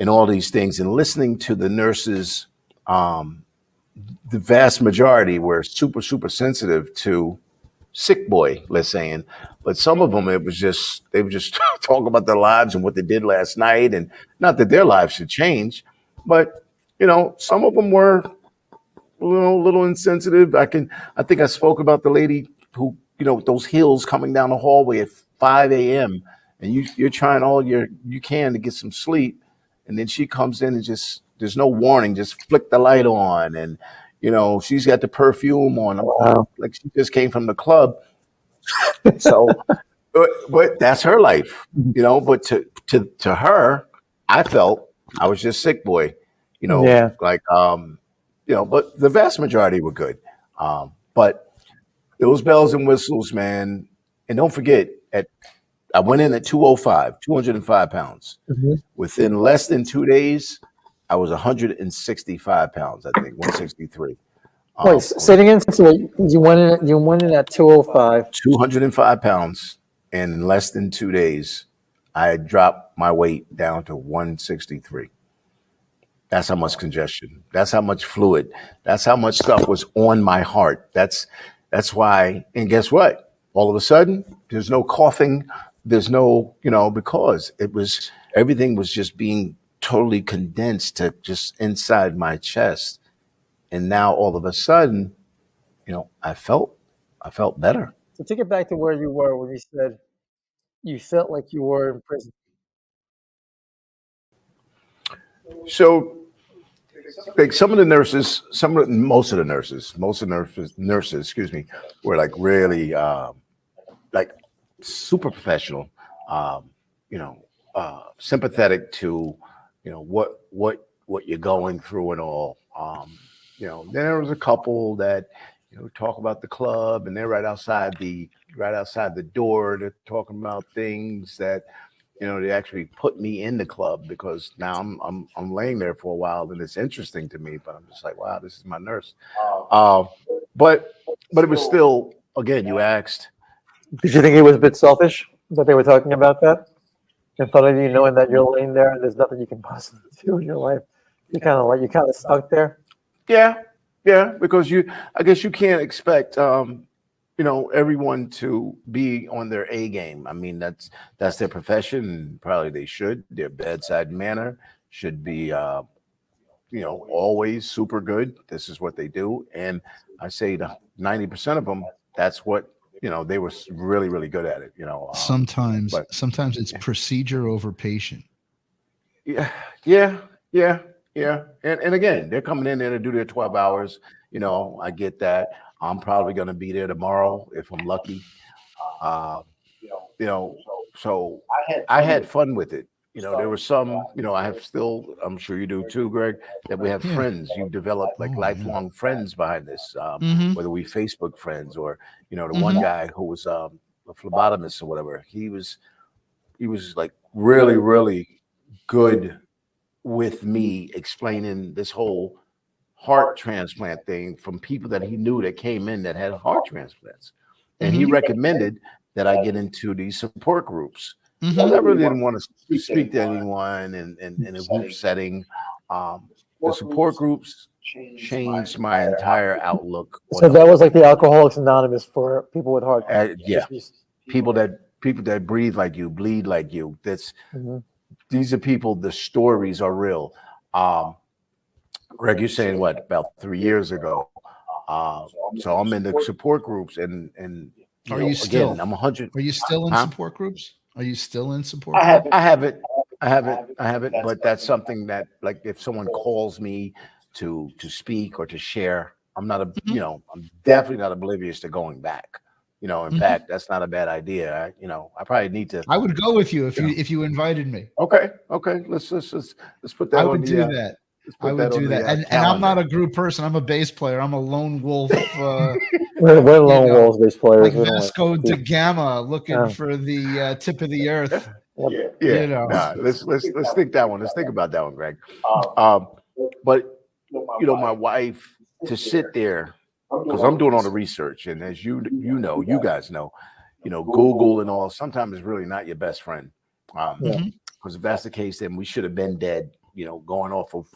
all these things, and listening to the nurses. The vast majority were super, super sensitive to sick boy, let's say, but some of them, they would just talk about their lives and what they did last night, and not that their lives should change, but some of them were a little insensitive. I think I spoke about the lady who, those hills coming down the hallway at 5 a.m. and you're trying all you can to get some sleep, and then she comes in and just, there's no warning, just flick the light on, and she's got the perfume on. Wow. Like she just came from the club. So, but that's her life, But to her, I felt I was just sick boy, But the vast majority were good. But those bells and whistles, man. And don't forget, I went in at 205 pounds. Within less than 2 days, I was 165 pounds, I think, 163. Wait, say it again. So you went in at 205. 205 pounds, and in less than 2 days, I dropped my weight down to 163. That's how much congestion. That's how much fluid. That's how much stuff was on my heart. That's why. And guess what? All of a sudden, there's no coughing. There's no, because everything was just being totally condensed to just inside my chest. And now all of a sudden, I felt better. So take it back to where you were when you said you felt like you were in prison. So, like some of the nurses, most of the nurses, excuse me, were like really like super professional, um, you know, sympathetic to, what you're going through and all. Then there was a couple that, talk about the club, and they're right outside the door. They're talking about things that, they actually put me in the club, because now I'm laying there for a while, and it's interesting to me. But I'm just like, wow, this is my nurse. Uh, but it was still, again, you asked. Did you think it was a bit selfish that they were talking about that in front of you, knowing that you're laying there and there's nothing you can possibly do in your life? You're kind of stuck there. Yeah, because I guess you can't expect, everyone to be on their A game. I mean, that's their profession, and probably they should. Their bedside manner should be, always super good. This is what they do, and I say the 90% of them, that's what they were really, really good at it. Sometimes But it's procedure over patient. yeah, yeah, yeah, yeah. And again, they're coming in there to do their 12 hours. I get that. I'm probably going to be there tomorrow if I'm lucky. Uh, so I had fun with it. There were some, I have still, I'm sure you do too, Greg, that we have Yeah. friends. You've developed like Oh, lifelong friends behind this, Mhm. whether we Facebook friends or, the Mhm. one guy who was a phlebotomist or whatever. He was like really, really good with me explaining this whole heart transplant thing from people that he knew that came in that had heart transplants. And he Mhm. recommended that I get into these support groups. Mhm. Because I really didn't want to speak to anyone in a group setting. The support groups changed my entire outlook on So the that whole was like thing. the Alcoholics Anonymous for people with heart Yeah, issues. people that breathe like you, bleed like you. Mhm. These are people. The stories are real. Um, Greg, you're saying what, about 3 years ago? So I'm in the support groups, and Are you again, still? I'm 100. Are you still in Huh? support groups? Are you still in support groups? I haven't, but that's something that, like, if someone calls me to speak or to share, I'm not Mhm. I'm definitely not oblivious to going back. In Mhm. fact, that's not a bad idea. I probably need to. I would go with you if Yeah. you invited me. Okay, let's put I that on would the do that. let's I put would that on do that. the And I'm not calendar. a group person. I'm a bass player. I'm a lone wolf. We're You lone know, wolves, bass players. like We don't like Vasco da people. Gama looking Yeah. for the tip of the earth. Yep. Yeah, You know. nah. Let's think that one. Let's think about that one, Greg. Um, but my wife, to sit there, because I'm doing all the research, and as you guys know, Google and all sometimes is really not your best friend. Yeah. Mhm. Because if that's the case, then we should have been dead. Going off of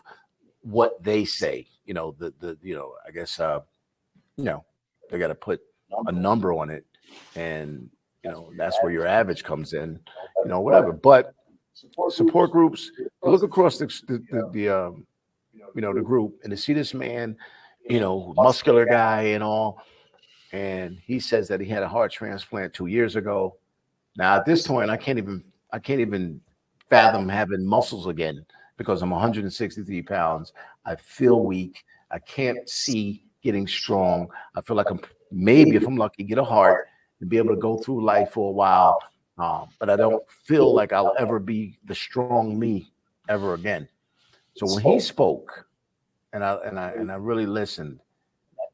what they say. I guess they got to put a number on it, and that's where your average comes in. Whatever. But support groups, you look across the group, and to see this man, muscular guy and all, and he says that he had a heart transplant 2 years ago. Now at this point, I can't even fathom having muscles again, because I'm 163 pounds. I feel weak. I can't see getting strong. I feel like I'm, maybe if I'm lucky, get a heart and be able to go through life for a while. But I don't feel like I'll ever be the strong me ever again. So when he spoke, and I really listened,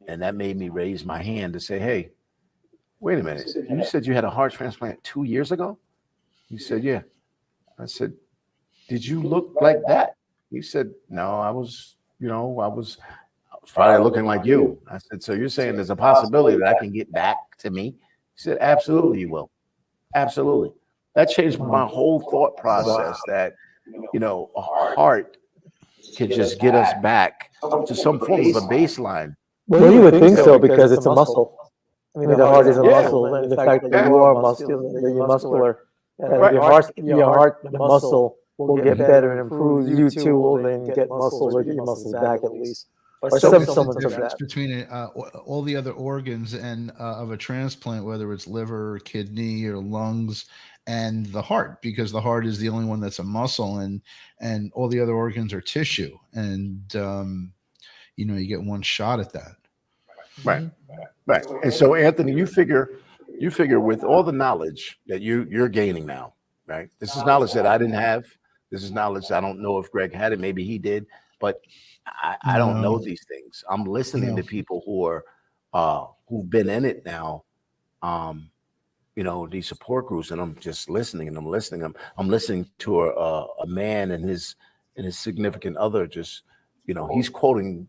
and that made me raise my hand to say, "Hey, wait a minute. You said you had a heart transplant 2 years ago?" He said, "Yeah." I said, "Did you look like that?" He said, "No, I was probably looking like you." I said, "So you're saying there's a possibility that I can get back to me?" He said, "Absolutely, you will. Absolutely." That changed my whole thought process, that, a heart could just get us back to some form of a baseline. Well, you would think so because it's a muscle. I mean, the heart is a muscle, and the fact that you are muscular, that you're muscular, that if the muscle will get better and improve, you too will then get muscles or get your muscles back at least. Or So some it's the someone said difference that. between all the other organs and of a transplant, whether it's liver, or kidney, or lungs, and the heart, because the heart is the only one that's a muscle, and all the other organs are tissue, and you get one shot at that. Right. Right. And so, Anthony, you figure with all the knowledge that you're gaining now, right? This is knowledge that I didn't have. This is knowledge I don't know if Greg had it. Maybe he did, but I don't know No. these things. I'm listening No. to people who are who've been in it now. These support groups, and I'm just listening, and I'm listening. I'm listening to a man and his significant other. Just he's quoting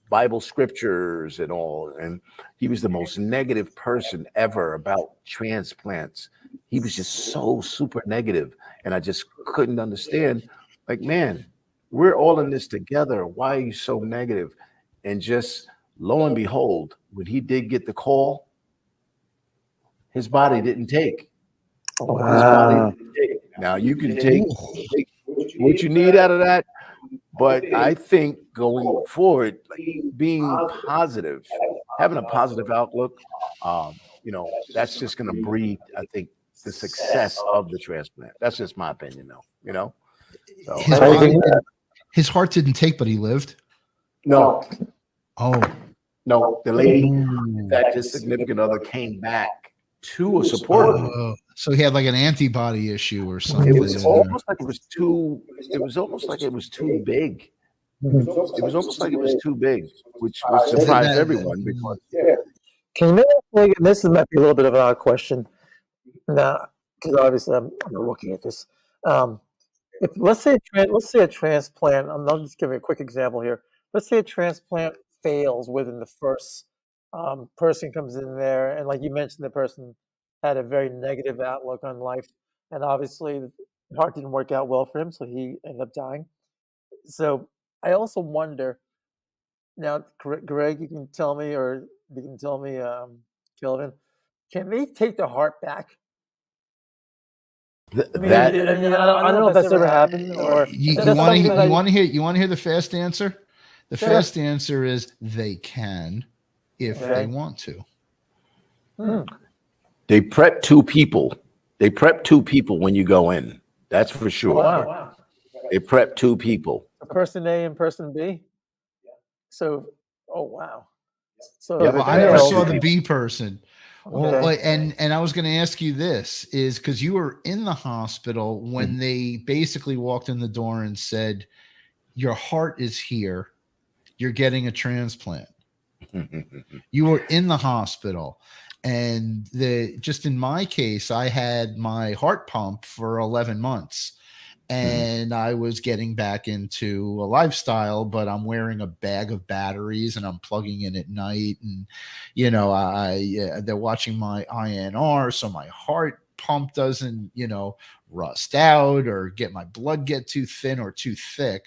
Bible scriptures and all, and he was the most negative person ever about transplants. He was just so super negative, and I just couldn't understand. Like, man, we're all in this together. Why are you so negative? And just lo and behold, when he did get the call, his body didn't take. His body Wow. didn't take. Now you can take what you need out of that, but I think going forward, like being positive, having a positive outlook, that's just going to breed, I think, the success of the transplant. That's just my opinion, though. So His heart didn't take, but he lived. no, Oh, the lady, Ooh. that his significant other came back to a support group. So he had like an antibody issue or something. It was almost like it was too. It was almost like it was too big. It was almost like it was too big, which surprised everyone because Can you make, this might be a little bit of an odd question now, because obviously I'm looking at this. If let's say a transplant, I'll just give you a quick example here. Let's say a transplant fails within the first person comes in there, and like you mentioned, the person had a very negative outlook on life, and obviously the heart didn't work out well for him, so he ended up dying. So I also wonder now, Greg, you can tell me, or you can tell me, Kelvin, can they take the heart back? I mean, I don't know if that's ever happened, or You that's want something that to hear the fast answer? The fast answer is they can if they want to. they prep two people. They prep two people when you go in. That's for sure. Wow. They prep two people. A person A and person B. So, oh wow. So Yeah, Well, if I it never fails, saw the B person. Well, okay. and I was going to ask you this is because you were in the hospital when they basically walked in the door and said, your heart is here. You're getting a transplant. You were in the hospital. And just in my case, I had my heart pump for 11 months. And I was getting back into a lifestyle, but I'm wearing a bag of batteries and I'm plugging in at night. And, they're watching my INR. So my heart pump doesn't, rust out or my blood get too thin or too thick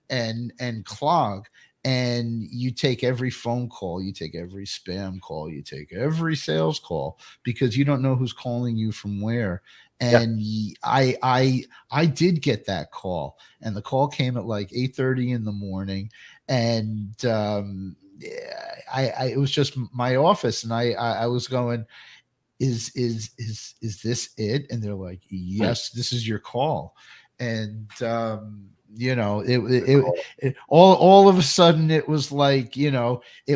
and clog. And you take every phone call, you take every spam call, you take every sales call because you don't know who's calling you from where. And I did get that call, and the call came at like 8:30 in the morning, and it was just my office, and I was going, is this it? And they're like, yes, this is your call, and all of a sudden it was like it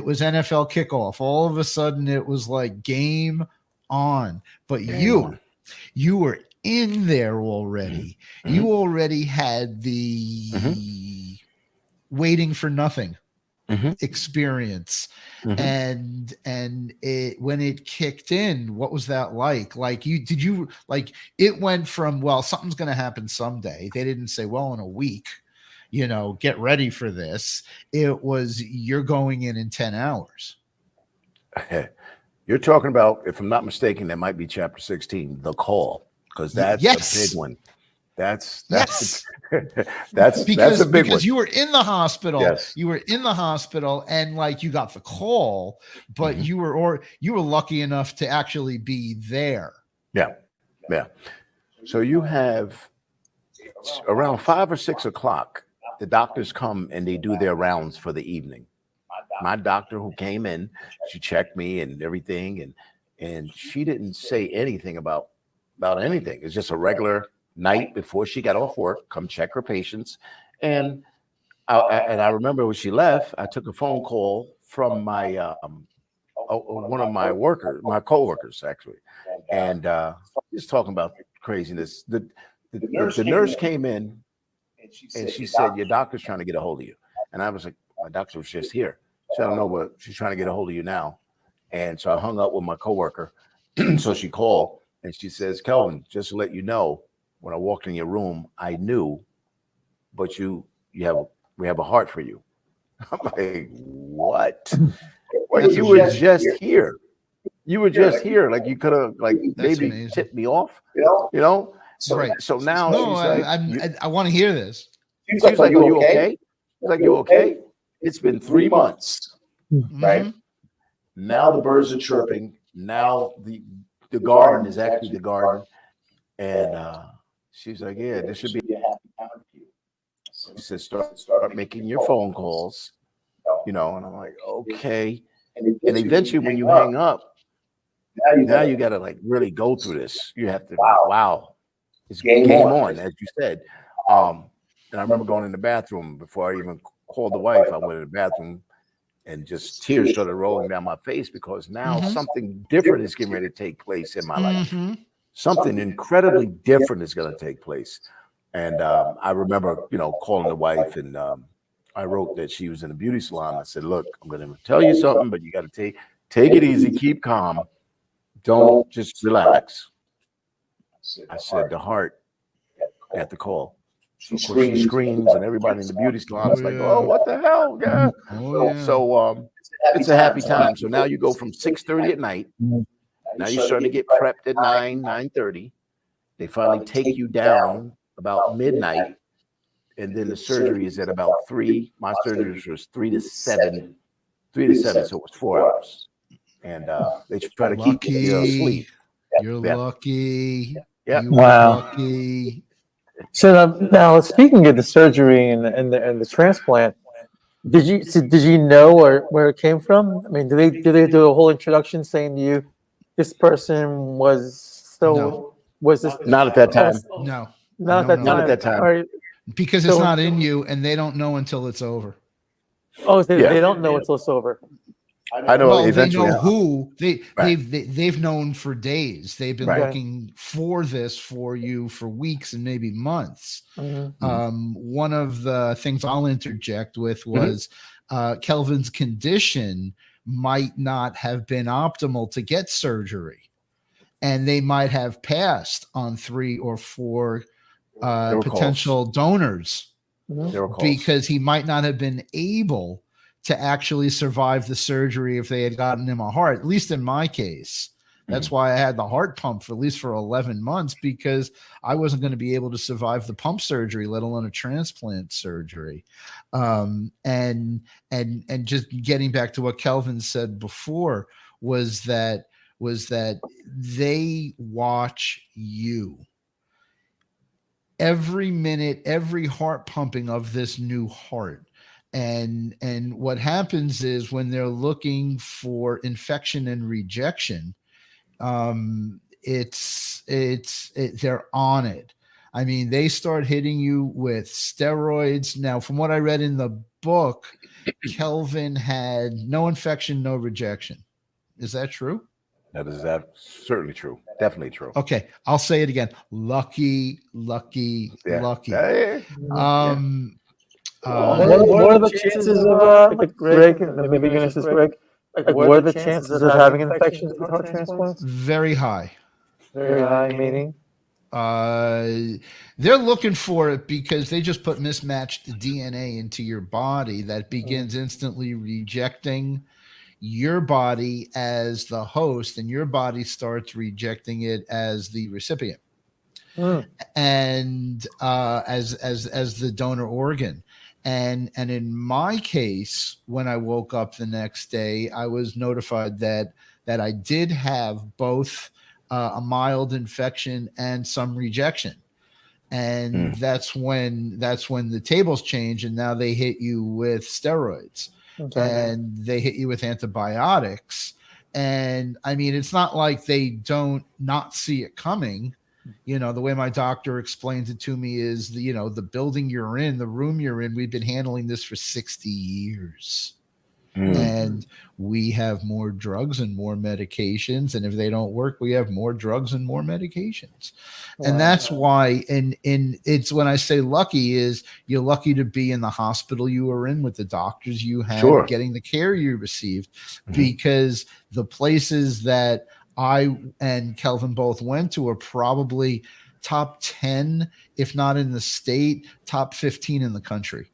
was NFL kickoff. All of a sudden it was like game on, but you were in there already. You already had the waiting for nothing experience. And when it kicked in, what was that like? It went from, well, something's going to happen someday. They didn't say, well, in a week, get ready for this. It was, you're going in 10 hours. You're talking about, if I'm not mistaken, that might be chapter 16, the call, because that's a big one. That's that's a big one. Because you were in the hospital. Yes. You were in the hospital, and like you got the call, but you were lucky enough to actually be there. Yeah. So you have around 5 or 6 o'clock, the doctors come and they do their rounds for the evening. my doctor who came in, she checked me and everything, and she didn't say anything about anything. It's just a regular night before she got off work, come check her patients. And I remember when she left, I took a phone call from my one of my coworkers actually, and just talking about craziness. The nurse came in and she said, "Your doctor's trying to get a hold of you." And I was like, "My doctor was just here." She said, "I don't know, but she's trying to get a hold of you now." And so I hung up with my coworker. So she called and she says, "Kelvin, just to let you know, when I walked in your room, I knew, but we have a heart for you." I'm like, "What? Well, you were just here. You were just here. Like you could have That's maybe amazing. tipped me off, you know?" Right. So now No, she's like, I want to hear this. she's like, "Are you okay?" She's like, "You okay?" It's been 3 months, right? Mhm. Now the birds are chirping. Now the garden is actually the garden. And she's like, "Yeah, this should be a happy time for you." She said, start making your phone calls, And I'm like, "Okay." And eventually when you hang up, now you got to like really go through this. You have to, wow, it's game on, as you said. And I remember going in the bathroom before I even called the wife. I went in the bathroom and just tears started rolling down my face because now something different is getting ready to take place in my life. Mhm. Something incredibly different is going to take place. And I remember, calling the wife, and I wrote that she was in a beauty salon. I said, "Look, I'm going to tell you something, but you got to take it easy, keep calm, don't just relax." I said, "The heart got the call." So of course she screams, and everybody in the beauty salon is like, "Oh, what the hell, yeah?" Oh, yeah. So it's a happy time. So now you go from 6:30 at night. Now you're starting to get prepped at 9:30. They finally take you down about midnight, and then the surgery is at about 3. My surgery was 3 to 7, so it was 4 hours. And they try to keep you asleep. You're Yeah. lucky. Yeah. You were Wow. lucky. So now speaking of the surgery and the transplant, did you know where it came from? I mean, do they do a whole introduction saying to you, this person was this Not at that time. No. not at No, that no. Not time? at that time. All right. Because it's So- not in you, and they don't know until it's over. Oh, so Yeah. they don't know until it's over. I know Well, they eventually. know who Right. they've known for days. They've been Right. looking for this for you for weeks and maybe months. Mhm. One of the things I'll interject with was Kelvin's condition might not have been optimal to get surgery, and they might have passed on 3 or 4 There were potential donors There were calls. because he might not have been able to actually survive the surgery if they had gotten him a heart. At least in my case, that's why I had the heart pump for at least for 11 months, because I wasn't going to be able to survive the pump surgery, let alone a transplant surgery. And just getting back to what Kelvin said before was that they watch you every minute, every heart pumping of this new heart. And what happens is when they're looking for infection and rejection, they're on it. I mean, they start hitting you with steroids. Now, from what I read in the book, Kelvin had no infection, no rejection. Is that true? That is certainly true. Definitely true. Okay, I'll say it again. Lucky. Yeah. Lucky. Yeah. What are the chances of Greg? Maybe you can assist Greg. What are the chances of having an infection with heart transplants? Very high. Very high, meaning. They're looking for it because they just put mismatched DNA into your body that begins instantly rejecting your body as the host, and your body starts rejecting it as the recipient, and as the donor organ. And in my case, when I woke up the next day, I was notified that I did have both a mild infection and some rejection. And that's when the tables change, and now they hit you with steroids. Okay. and they hit you with antibiotics. And I mean, it's not like they don't not see it coming. You know, the way my doctor explains it to me is, the building you're in, the room you're in, we've been handling this for 60 years. And we have more drugs and more medications, and if they don't work, we have more drugs and more medications. And that's why, and it's when I say lucky, is you're lucky to be in the hospital you were in with the doctors you had, Sure. getting the care you received, because the places that I and Kelvin both went to are probably top 10, if not in the state, top 15 in the country.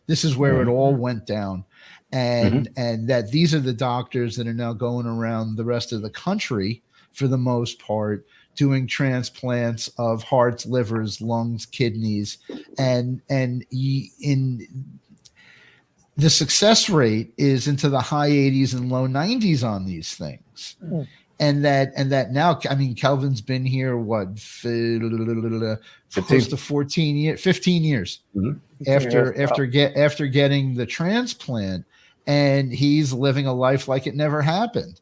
This is where it all went down. And that these are the doctors that are now going around the rest of the country, for the most part, doing transplants of hearts, livers, lungs, kidneys, and in the success rate is into the high 80s and low 90s on these things. And that now, I mean, Kelvin's been here close to 14 years, 15 years after getting the transplant, and he's living a life like it never happened.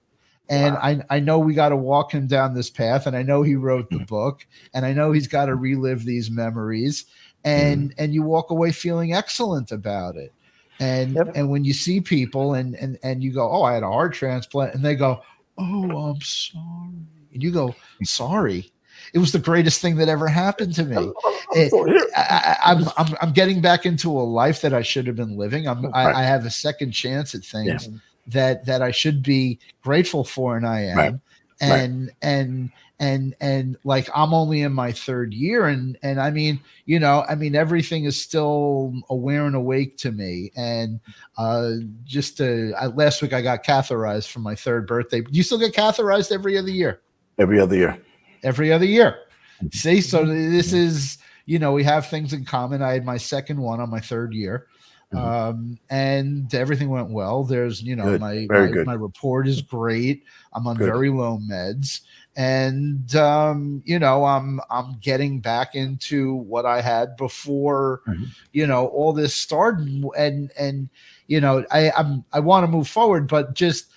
And I know we got to walk him down this path, and I know he wrote the book, and I know he's got to relive these memories, and you walk away feeling excellent about it. And and when you see people and you go, oh, I had a heart transplant, and they go, oh, I'm sorry, and you go, sorry, it was the greatest thing that ever happened to me. I'm getting back into a life that I should have been living. I have a second chance at things that I should be grateful for, and I am. And like, I'm only in my third year, and I mean, everything is still aware and awake to me. And last week I got catheterized for my third birthday. You still get catheterized every other year? Every other year. Every other year. See, so this is, we have things in common. I had my second one on my third year. And everything went well. There's, my report is great. I'm on very low meds, and I'm getting back into what I had before, all this started. And I want to move forward, but just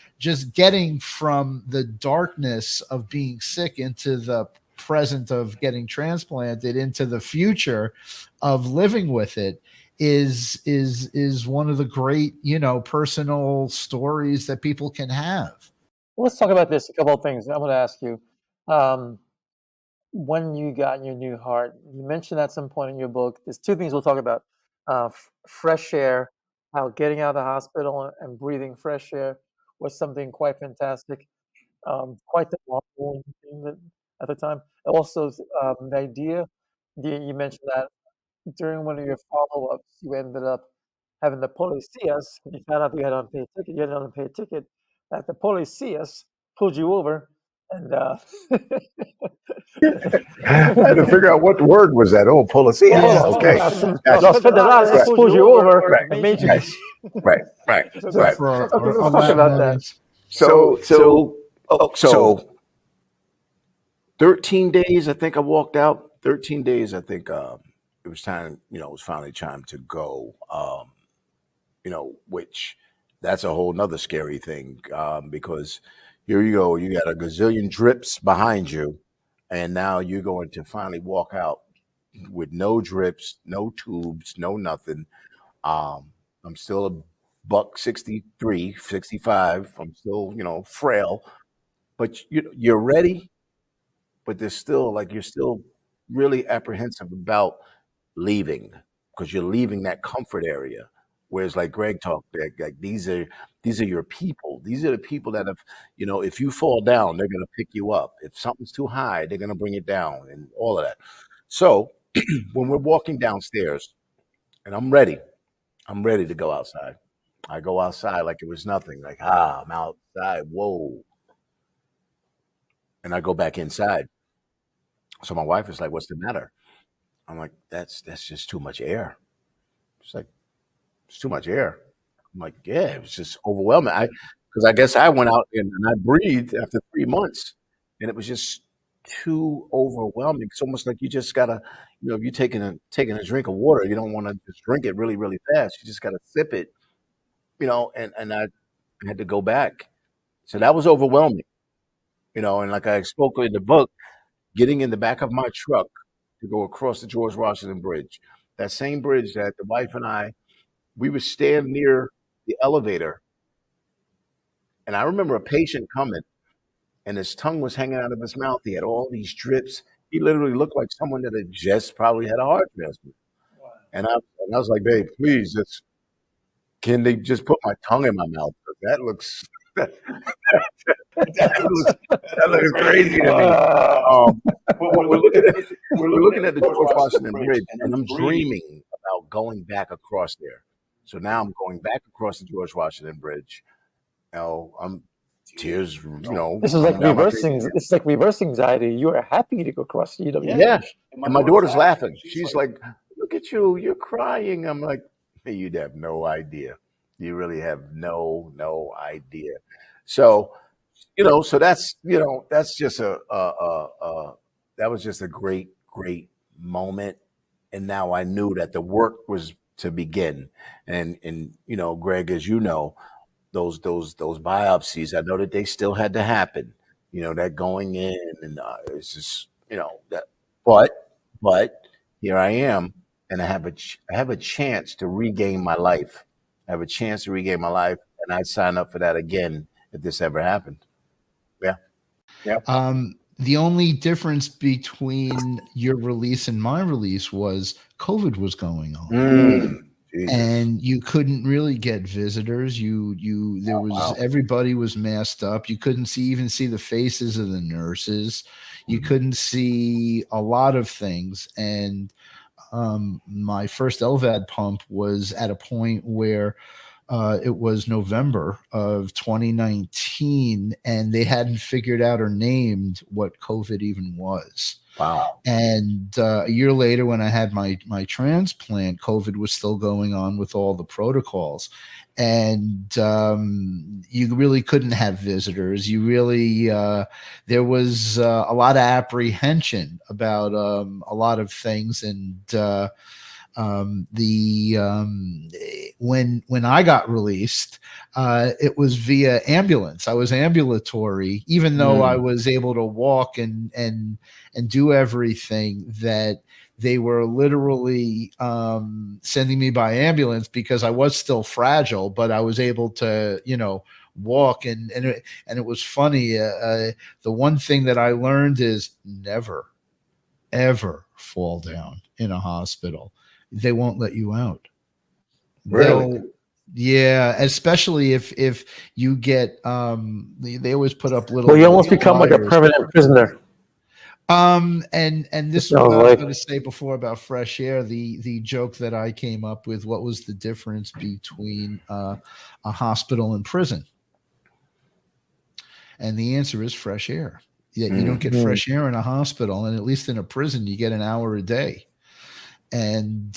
getting from the darkness of being sick into the present of getting transplanted, into the future of living with it, is one of the great, personal stories that people can have. Let's talk about this. A couple of things I'm going to ask you. When you got your new heart, you mentioned at some point in your book, there's two things we'll talk about. Fresh air, how getting out of the hospital and breathing fresh air was something quite fantastic. Quite the novel thing at the time. Also, the idea, you mentioned that during one of your follow-ups, you ended up having the police see us. You found out you had an unpaid ticket. You had an unpaid ticket. That the police see us, pulled you over, and I had to figure out what word was that. Oh, policia. Okay. Los federales pulled you over and made you. Right. Let's talk about that. So 13 days, I think I walked out. 13 days, I think it was time, it was finally time to go. Which that's a whole nother scary thing, because here you go, you got a gazillion drips behind you, and now you're going to finally walk out with no drips, no tubes, no nothing. I'm still a buck 63, 65. I'm still, frail, but you're ready, but there's still, like, you're still really apprehensive about leaving, because you're leaving that comfort area. Whereas, like Greg talked, like these are your people. These are the people that have, if you fall down, they're going to pick you up. If something's too high, they're going to bring it down, and all of that. So when we're walking downstairs, and I'm ready to go outside. I go outside like it was nothing. Like, I'm outside. Whoa. And I go back inside. So my wife is like, "What's the matter?" I'm like, that's just too much air. She's like, "It's too much air." I'm like, "Yeah, it was just overwhelming." Because I guess I went out and I breathed after 3 months, and it was just too overwhelming. It's almost like you just gotta, if you're taking a drink of water, you don't want to just drink it really, really fast. You just gotta sip it and I had to go back. So that was overwhelming, and like I spoke in the book, getting in the back of my truck to go across the George Washington Bridge, that same bridge that the wife and we would stand near the elevator. And I remember a patient coming and his tongue was hanging out of his mouth. He had all these drips. He literally looked like someone that had just probably had a heart transplant. And I was like, babe, please, can they just put my tongue in my mouth? That looks that looks crazy to me. We're looking at the George Washington Bridge, and I'm dreaming about going back across there. So now I'm going back across the George Washington Bridge. I'm tears, This is like coming down my face. reversing. It's like reverse anxiety. You are happy to go across the UW. Yeah. And my daughter's laughing. She's like, look at you, you're crying. I'm like, hey, you'd have no idea. You really have no idea. So, so that's just that was just a great moment. And now I knew that the work was to begin. And Greg, as you know, those biopsies, I know that they still had to happen, that going in, and it's just, that, but here I am, and I have a chance to regain my life. I have a chance to regain my life, and I'd sign up for that again if this ever happened. Yeah. The only difference between your release and my release was COVID was going on. Jesus. And you couldn't really get visitors. Everybody was masked up. You couldn't even see the faces of the nurses. You couldn't see a lot of things. And my first LVAD pump was at a point where it was November of 2019, and they hadn't figured out or named what COVID even was. Wow. And a year later, when I had my transplant, COVID was still going on with all the protocols. And you really couldn't have visitors. You really, there was a lot of apprehension about a lot of things. And when I got released, it was via ambulance. I was ambulatory, even though I was able to walk and do everything. That they were literally sending me by ambulance because I was still fragile, but I was able to, walk. And it was funny. The one thing that I learned is never, ever fall down in a hospital. They won't let you out. Really? Yeah, especially if you get they always put up little. Well, you almost become like a permanent prisoner. And this is what I was going to say before about fresh air. The joke that I came up with. What was the difference between a hospital and prison? And the answer is fresh air. Yeah, you don't get fresh air in a hospital, and at least in a prison, you get an hour a day. And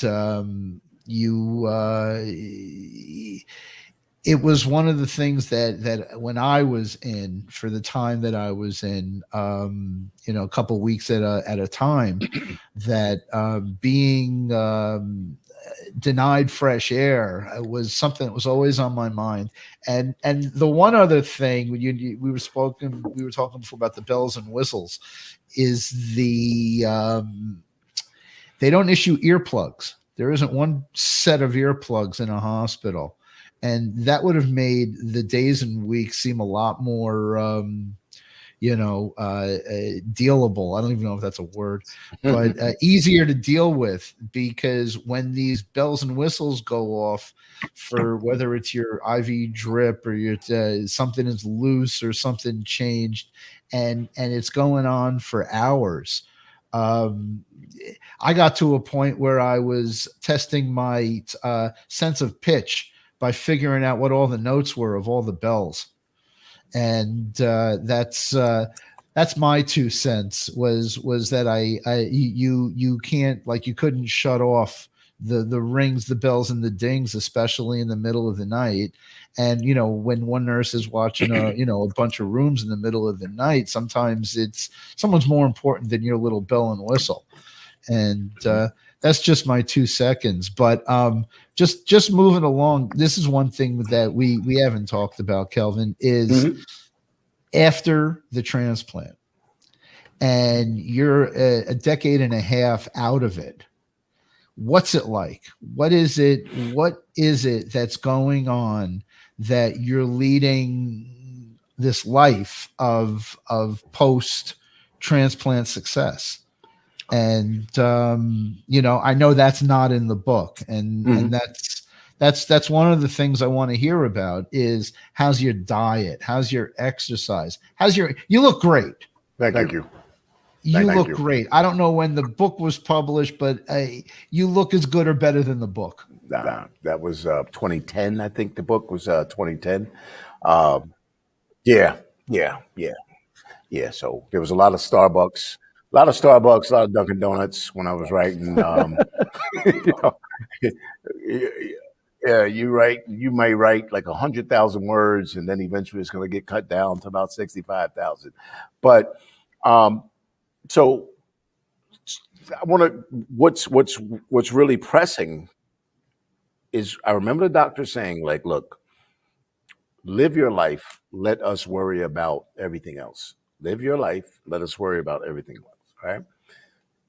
it was one of the things that when I was in, for the time that I was in, a couple of weeks at a time, that being denied fresh air was something that was always on my mind. And the one other thing, we were talking before about the bells and whistles, is they don't issue earplugs. There isn't one set of earplugs in a hospital. And that would have made the days and weeks seem a lot more, dealable. I don't even know if that's a word, but easier to deal with, because when these bells and whistles go off for whether it's your IV drip or your something is loose or something changed, and it's going on for hours. I got to a point where I was testing my sense of pitch by figuring out what all the notes were of all the bells. And that's my 2 cents was that you can't, like, you couldn't shut off the rings, the bells and the dings, especially in the middle of the night. And, when one nurse is watching a bunch of rooms in the middle of the night, sometimes it's someone's more important than your little bell and whistle. And that's just my 2 seconds. But just moving along, this is one thing that we haven't talked about, Kelvin, is after the transplant, and you're a decade and a half out of it. What's it like? What is it that's going on that you're leading this life of post transplant success? And I know that's not in the book, and that's one of the things I want to hear about is how's your diet, how's your exercise, you look great. Thank you. You look great. I don't know when the book was published, but you look as good or better than the book. That was 2010. I think the book was 2010. Yeah. So there was a lot of Starbucks, a lot of Dunkin' Donuts when I was writing. Yeah, you may write like 100,000 words, and then eventually it's going to get cut down to about 65,000. But so I want to. What's really pressing is I remember the doctor saying, like, look, live your life. Let us worry about everything else. Live your life. Let us worry about everything else. Right?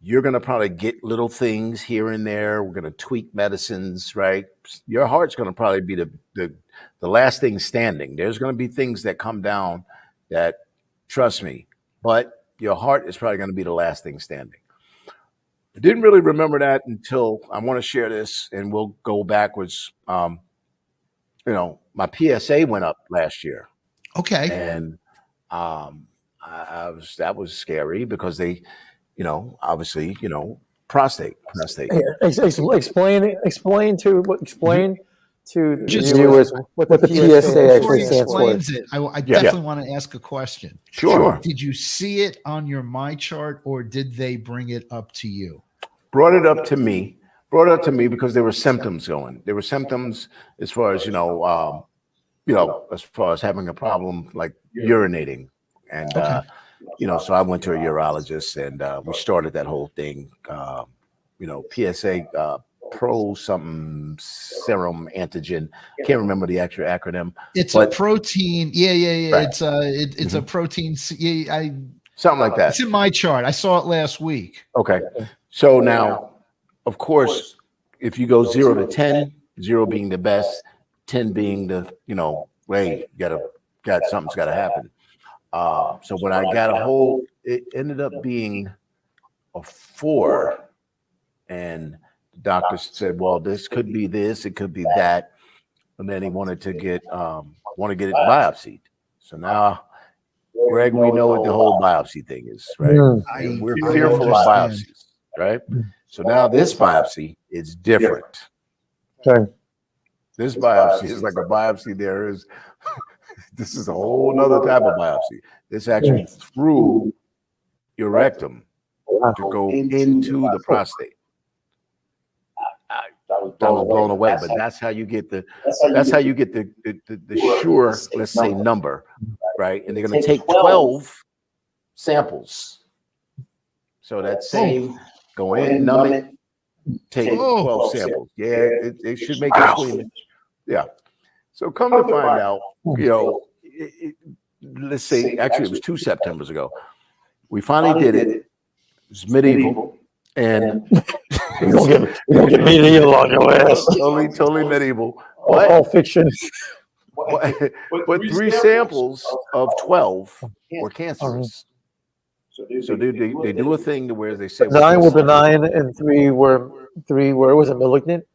You're going to probably get little things here and there. We're going to tweak medicines, right? Your heart's going to probably be the last thing standing. There's going to be things that come down that, trust me, but your heart is probably going to be the last thing standing. I didn't really remember that until I want to share this, and we'll go backwards. My PSA went up last year. Okay. And that was scary because they, obviously, prostate. Explain to the Just viewers what the PSA Before actually he stands for. explains it, I definitely want to ask a question. Sure. Did you see it on your My Chart, or did they bring it up to you? Brought it up to me because there were symptoms going. There were symptoms as far as, as far as having a problem like urinating. And, so I went to a urologist, and we started that whole thing, PSA, pro something serum antigen. Can't remember the actual acronym. It's a protein. Yeah. Right. It's a protein. Something like that. It's in My Chart. I saw it last week. Okay. So now, of course, if you go 0 to 10, 0 being the best, 10 being the, way something's got to happen. So when I got a hold, it ended up being a 4, and the doctor said, well, this could be this, it could be that. And then he wanted to get it biopsied. So now, Greg, we know what the whole biopsy thing is, right? We're fearful of biopsies, right? So now this biopsy is different. Okay. This biopsy is like a biopsy. This is a whole nother type of biopsy. This actually through your rectum to go into the prostate. I was blown away, but that's how you get the sure, let's say, number, right? And they're going to take 12 samples. So that same, go in, numb it, take 12 samples. Yeah, it should make it clean. Yeah. So come to find out, let's say, actually it was 2 Septembers ago. We finally did it. It was medieval. And you don't get medieval on your ass. Totally medieval. All fiction. But 3 samples of 12 were cancerous. So they do a thing to where they say 9 were benign and 3 were was it malignant?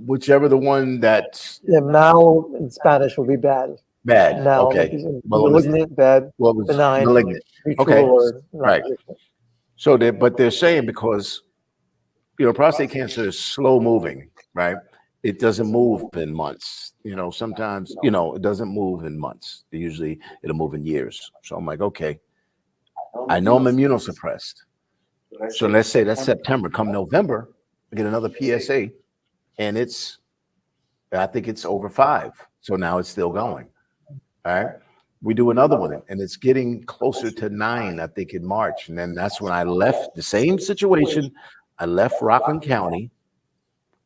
Whichever the one that's mal in Spanish would be bad. Bad. Mal, Okay. Malignant, bad. Benign. Malignant. Okay. Right. So they're saying because prostate cancer is slow moving, right? It doesn't move in months. Sometimes it doesn't move in months. Usually it'll move in years. So I'm like, okay, I know I'm immunosuppressed. So let's say that's September. Come November, I get another PSA, and I think it's over 5. So now it's still going. All right. We do another one, and it's getting closer to 9, I think, in March. And then that's when I left the same situation, I left Rockland County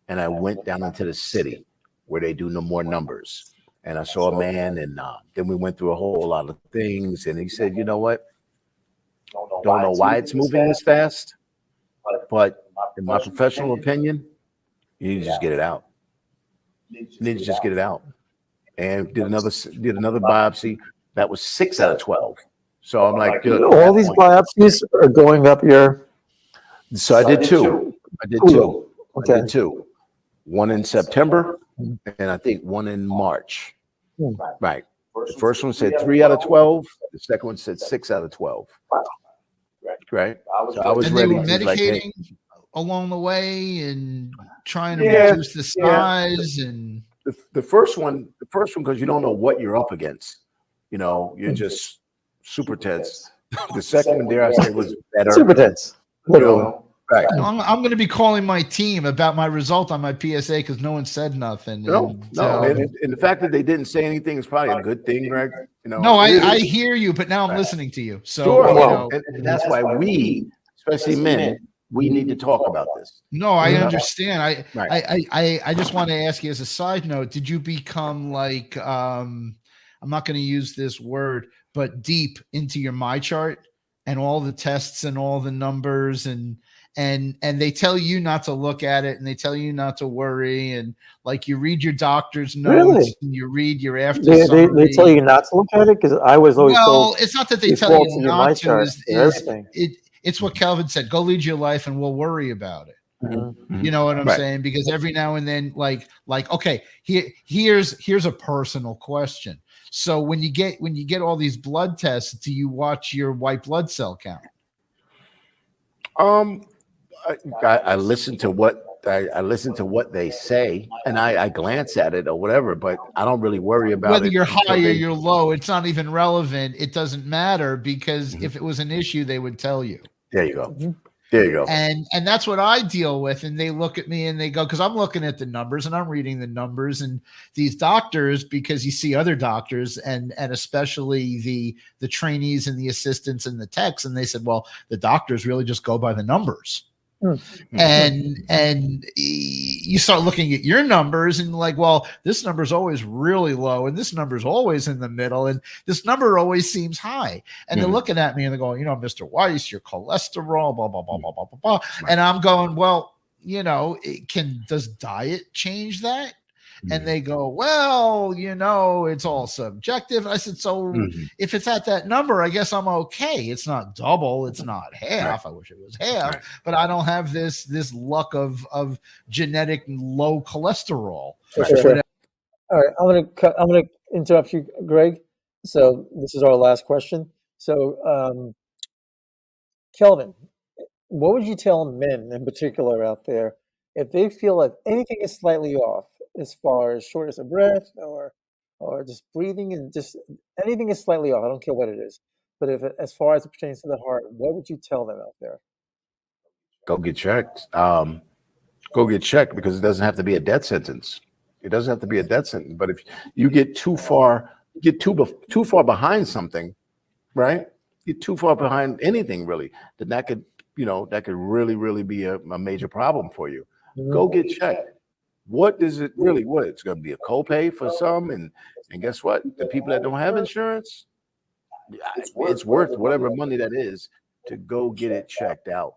and I went down into the city where they do no more numbers. And I saw a man, and then we went through a whole lot of things. And he said, you know what? Don't know why it's moving this fast, but in my professional opinion, you need to just get it out. You need to just get it out. And did another biopsy. That was 6 out of 12. So I'm like, good. All these biopsies are going up your. So I did two. I did two. Okay. I did two. One in September, and I think one in March. Right. The first one said 3 out of 12. The second one said 6 out of 12. Right. So I was And ready. they were He was like, hey. medicating along the way and trying to reduce the size and The first one, because you don't know what you're up against. You know, you're just super tense. The second one, dare I say, was better. Super tense. You know, right. I'm going to be calling my team about my result on my PSA because no one said nothing. No. And the fact that they didn't say anything is probably a good thing, Greg. You know, no, I hear you, but now I'm listening to you. So, sure. you Well, know, and that's why we, especially men, we need to talk about this. no, I understand. Right. I just want to ask you as a side note, did you become like, I'm not going to use this word, but deep into your my chart and all the tests and all the numbers and they tell you not to look at it and they tell you not to worry and like you read your doctor's notes and you read your after They tell you not to look at it because I was always told. It's not that they tell you not to. Everything. It's what Kelvin said. Go lead your life and we'll worry about it. Mm-hmm. You know what I'm saying? Because every now and then, like, okay, here's a personal question. So when you get all these blood tests, do you watch your white blood cell count? I listen to what I listen to what they say, and I glance at it or whatever, but I don't really worry about whether it. you're high or you're low. It's not even relevant. It doesn't matter because if it was an issue, they would tell you. There you go. There you go. And that's what I deal with. And they look at me and they go, because I'm looking at the numbers and I'm reading the numbers and these doctors, because you see other doctors and especially the trainees and the assistants and the techs. And they said, well, the doctors really just go by the numbers. And you start looking at your numbers and like, well, this number is always really low and this number is always in the middle and this number always seems high. And they're looking at me and they're going, you know, Mr. Weiss, your cholesterol, blah, blah, blah, blah, blah, blah, blah. And I'm going, well, you know, does diet change that? And they go, well, you know, it's all subjective. I said, so if it's at that number, I guess I'm okay. It's not double. It's not half. I wish it was half, but I don't have this luck of genetic low cholesterol. Sure. All right. I'm going to interrupt you, Greg. So this is our last question. So, Kelvin, what would you tell men in particular out there if they feel like anything is slightly off as far as shortness of breath or just breathing and just anything is slightly off? I don't care what it is, but if as far as it pertains to the heart, what would you tell them out there? Go get checked. Go get checked because it doesn't have to be a death sentence. It doesn't have to be a death sentence. But if you get too far behind something, right? Get too far behind anything really, then that could really, really be a major problem for you. Go get checked. What is it really? What it's going to be a copay for some, and guess what? The people that don't have insurance, it's worth whatever money that is to go get it checked out.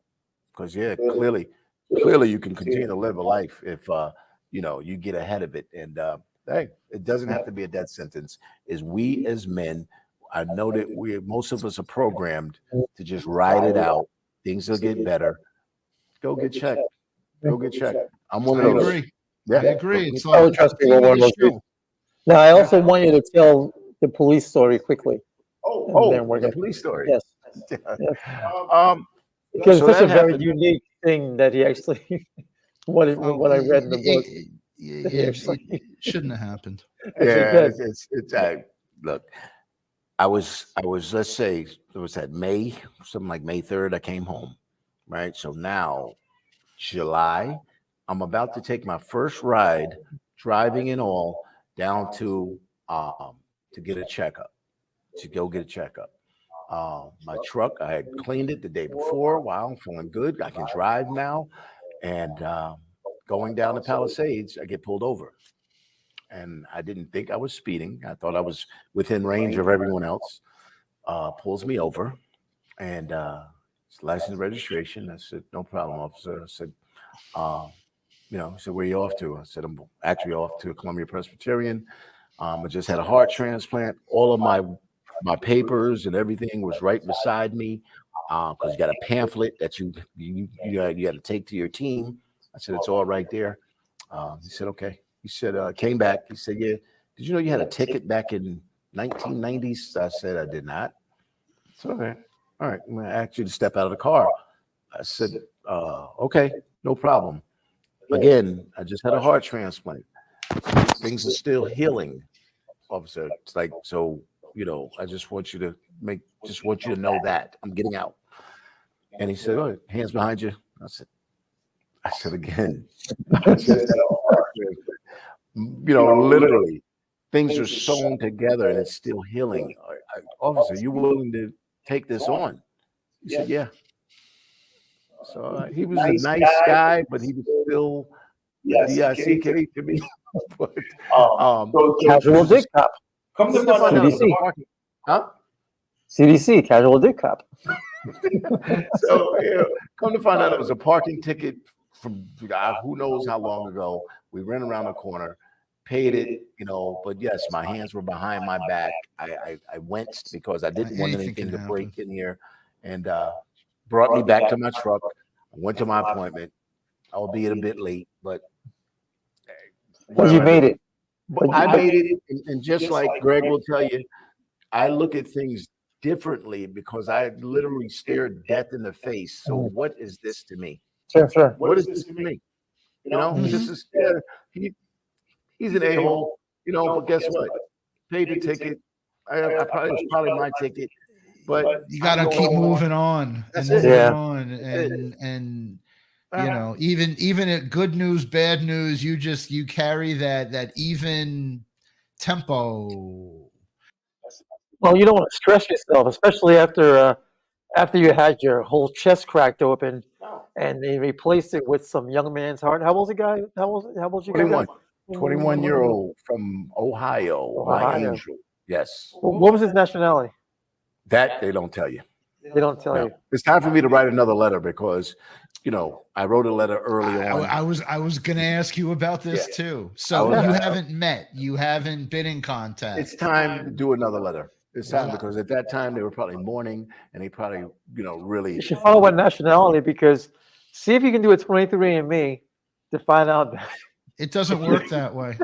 Because clearly you can continue to live a life if you get ahead of it. And hey, it doesn't have to be a death sentence. Is we as men, I know that most of us are programmed to just ride it out. Things will get better. Go get checked. Go get checked. I'm one of those. I agree. Yeah. I agree. It's I would trust me one of those people. Now, I also want you to tell the police story quickly. The police story. Yes. Yeah. Because so it's such a very happened. Unique thing that he actually, what I read in the book. It shouldn't have happened. Yeah, it's look. I was let's say it was at May, something like May 3rd. I came home, right? So now July, I'm about to take my first ride, driving and all, down to get a checkup, to go get a checkup. My truck, I had cleaned it the day before. Wow, I'm feeling good. I can drive now. And going down the Palisades, I get pulled over. And I didn't think I was speeding. I thought I was within range of everyone else. Pulls me over, and it's license registration. I said, no problem, officer. I said, he said, where are you off to? I said, I'm actually off to Columbia Presbyterian. I just had a heart transplant. All of my papers and everything was right beside me, because you got a pamphlet that you got to take to your team. I said, it's all right there. He said, okay. He said, came back. He said, yeah, did you know you had a ticket back in 1990s? I said, I did not. It's all right. All right, I'm going to ask you to step out of the car. I said, okay, no problem. Again, I just had a heart transplant. Things are still healing, officer. It's like, so, I just want you to know that I'm getting out. And he said, oh, hands behind you. I said again, I just had a heart transplant. Literally, things are sewn together and it's still healing. Officer, you willing to take this on? He said, yeah. So he was a nice guy, but he was still CK to me. But, Casual dick cop. Come to find out, CDC. huh? CDC, casual dick cop. So come to find out, it was a parking ticket from who knows how long ago. We ran around the corner, paid it, but yes, my hands were behind my back. I went because I didn't want anything to break in here, and brought me back to my truck. I went to my appointment, albeit a bit late, but You made it. I made it, and just like Greg will tell you, I look at things differently because I literally stared death in the face. So what is this to me? Sure. What is this to me? This is he's an a-hole, but guess what? Paid the ticket. It's probably my ticket, but You got to keep moving on and moving on, and even at good news, bad news, you carry that even tempo. Well, you don't want to stress yourself, especially after you had your whole chest cracked open, and they replaced it with some young man's heart. How old's the guy? How old you guys? 21-year-old from Ohio, my angel. Yes. What was his nationality? That they don't tell you. They don't tell you. It's time for me to write another letter because, I wrote a letter early on. I was going to ask you about this too. So you haven't met, you haven't been in contact. It's time to do another letter. It's time because at that time they were probably mourning, and they probably, really. You should follow what nationality, because see if you can do a 23andMe to find out. It doesn't work that way.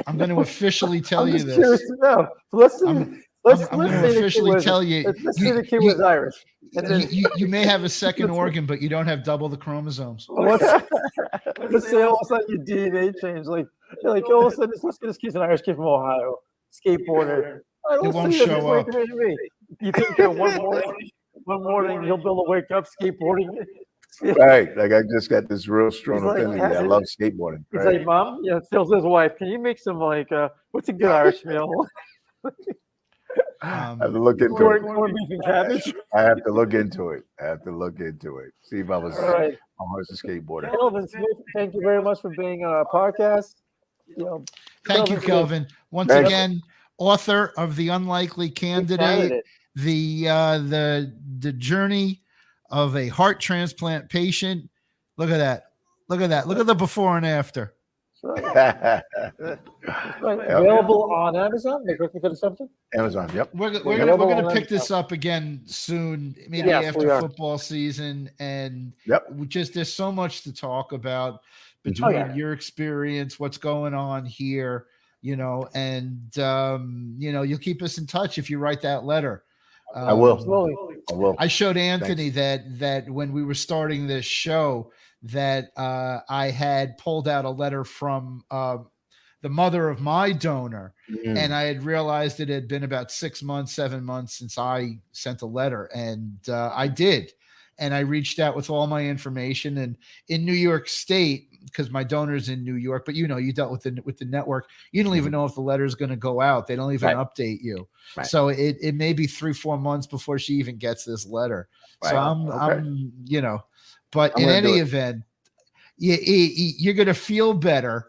I'm going to officially tell you this. Curious to know. I'm going to officially tell you. Let's say the kid was Irish. And then, you may have a second organ, but you don't have double the chromosomes. let's say all of a sudden your DNA changed. Like all of a sudden, let's get this kid's an Irish kid from Ohio, skateboarder. It won't show up. You think that one morning he'll be able to wake up skateboarding? Right, like I just got this real strong affinity. I love skateboarding. He's like, Mom, tells his wife, can you make some what's a good Irish meal? I have to look into corned beef and cabbage. I have to look into it. See if I was a skateboarder. Kelvin Smith, thank you very much for being on our podcast. Thank you, Kelvin. Once again, author of The Unlikely Candidate, the journey of a heart transplant patient. Look at that. Look at the before and after. Available on Amazon. They're looking for the subject. Amazon. Yep. We're gonna pick this up again soon, maybe after football season, and there's so much to talk about between your experience, what's going on here, and you'll keep us in touch if you write that letter. I will. I showed Anthony that when we were starting this show, that I had pulled out a letter from the mother of my donor, and I had realized it had been about 7 months since I sent a letter, and I did. And I reached out with all my information, and in New York State, because my donor's in New York, but you dealt with the network. You don't even know if the letter is going to go out. They don't even update you. Right. So it may be 3-4 months before she even gets this letter. Right. So I'm but in any event, you're going to feel better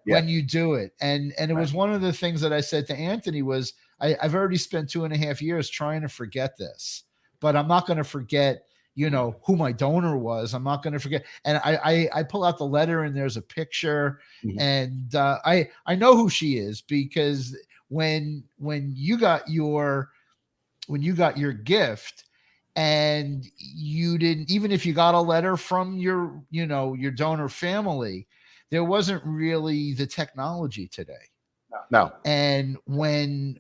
when you do it. And it was one of the things that I said to Anthony was I've already spent 2.5 years trying to forget this, but I'm not going to forget, who my donor was. I'm not going to forget. And I pull out the letter and there's a picture and I know who she is because when you got your gift and you didn't, even if you got a letter from your donor family, there wasn't really the technology today. No. And when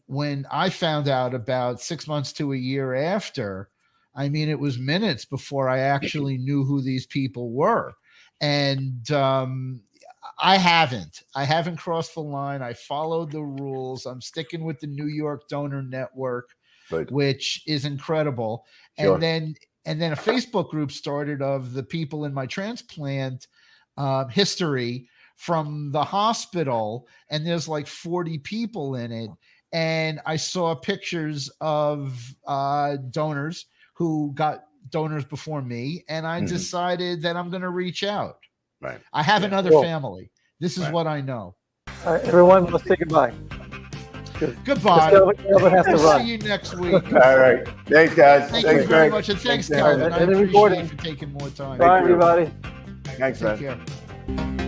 I found out about 6 months to a year after, I mean, it was minutes before I actually knew who these people were. And I haven't crossed the line. I followed the rules. I'm sticking with the New York Donor Network, which is incredible. Sure. And then a Facebook group started of the people in my transplant history from the hospital, and there's like 40 people in it. And I saw pictures of donors who got donors before me, and I decided that I'm going to reach out. Right. I have another family. This is what I know. All right, everyone, let's say goodbye. Goodbye. Kelvin has to run. See you next week. All right. Thanks, guys. Thank Thanks, you very Greg. much, and thanks, Thanks, Kelvin. I and the appreciate recording. you for taking more time. Bye, everybody. Thanks, Take man. care.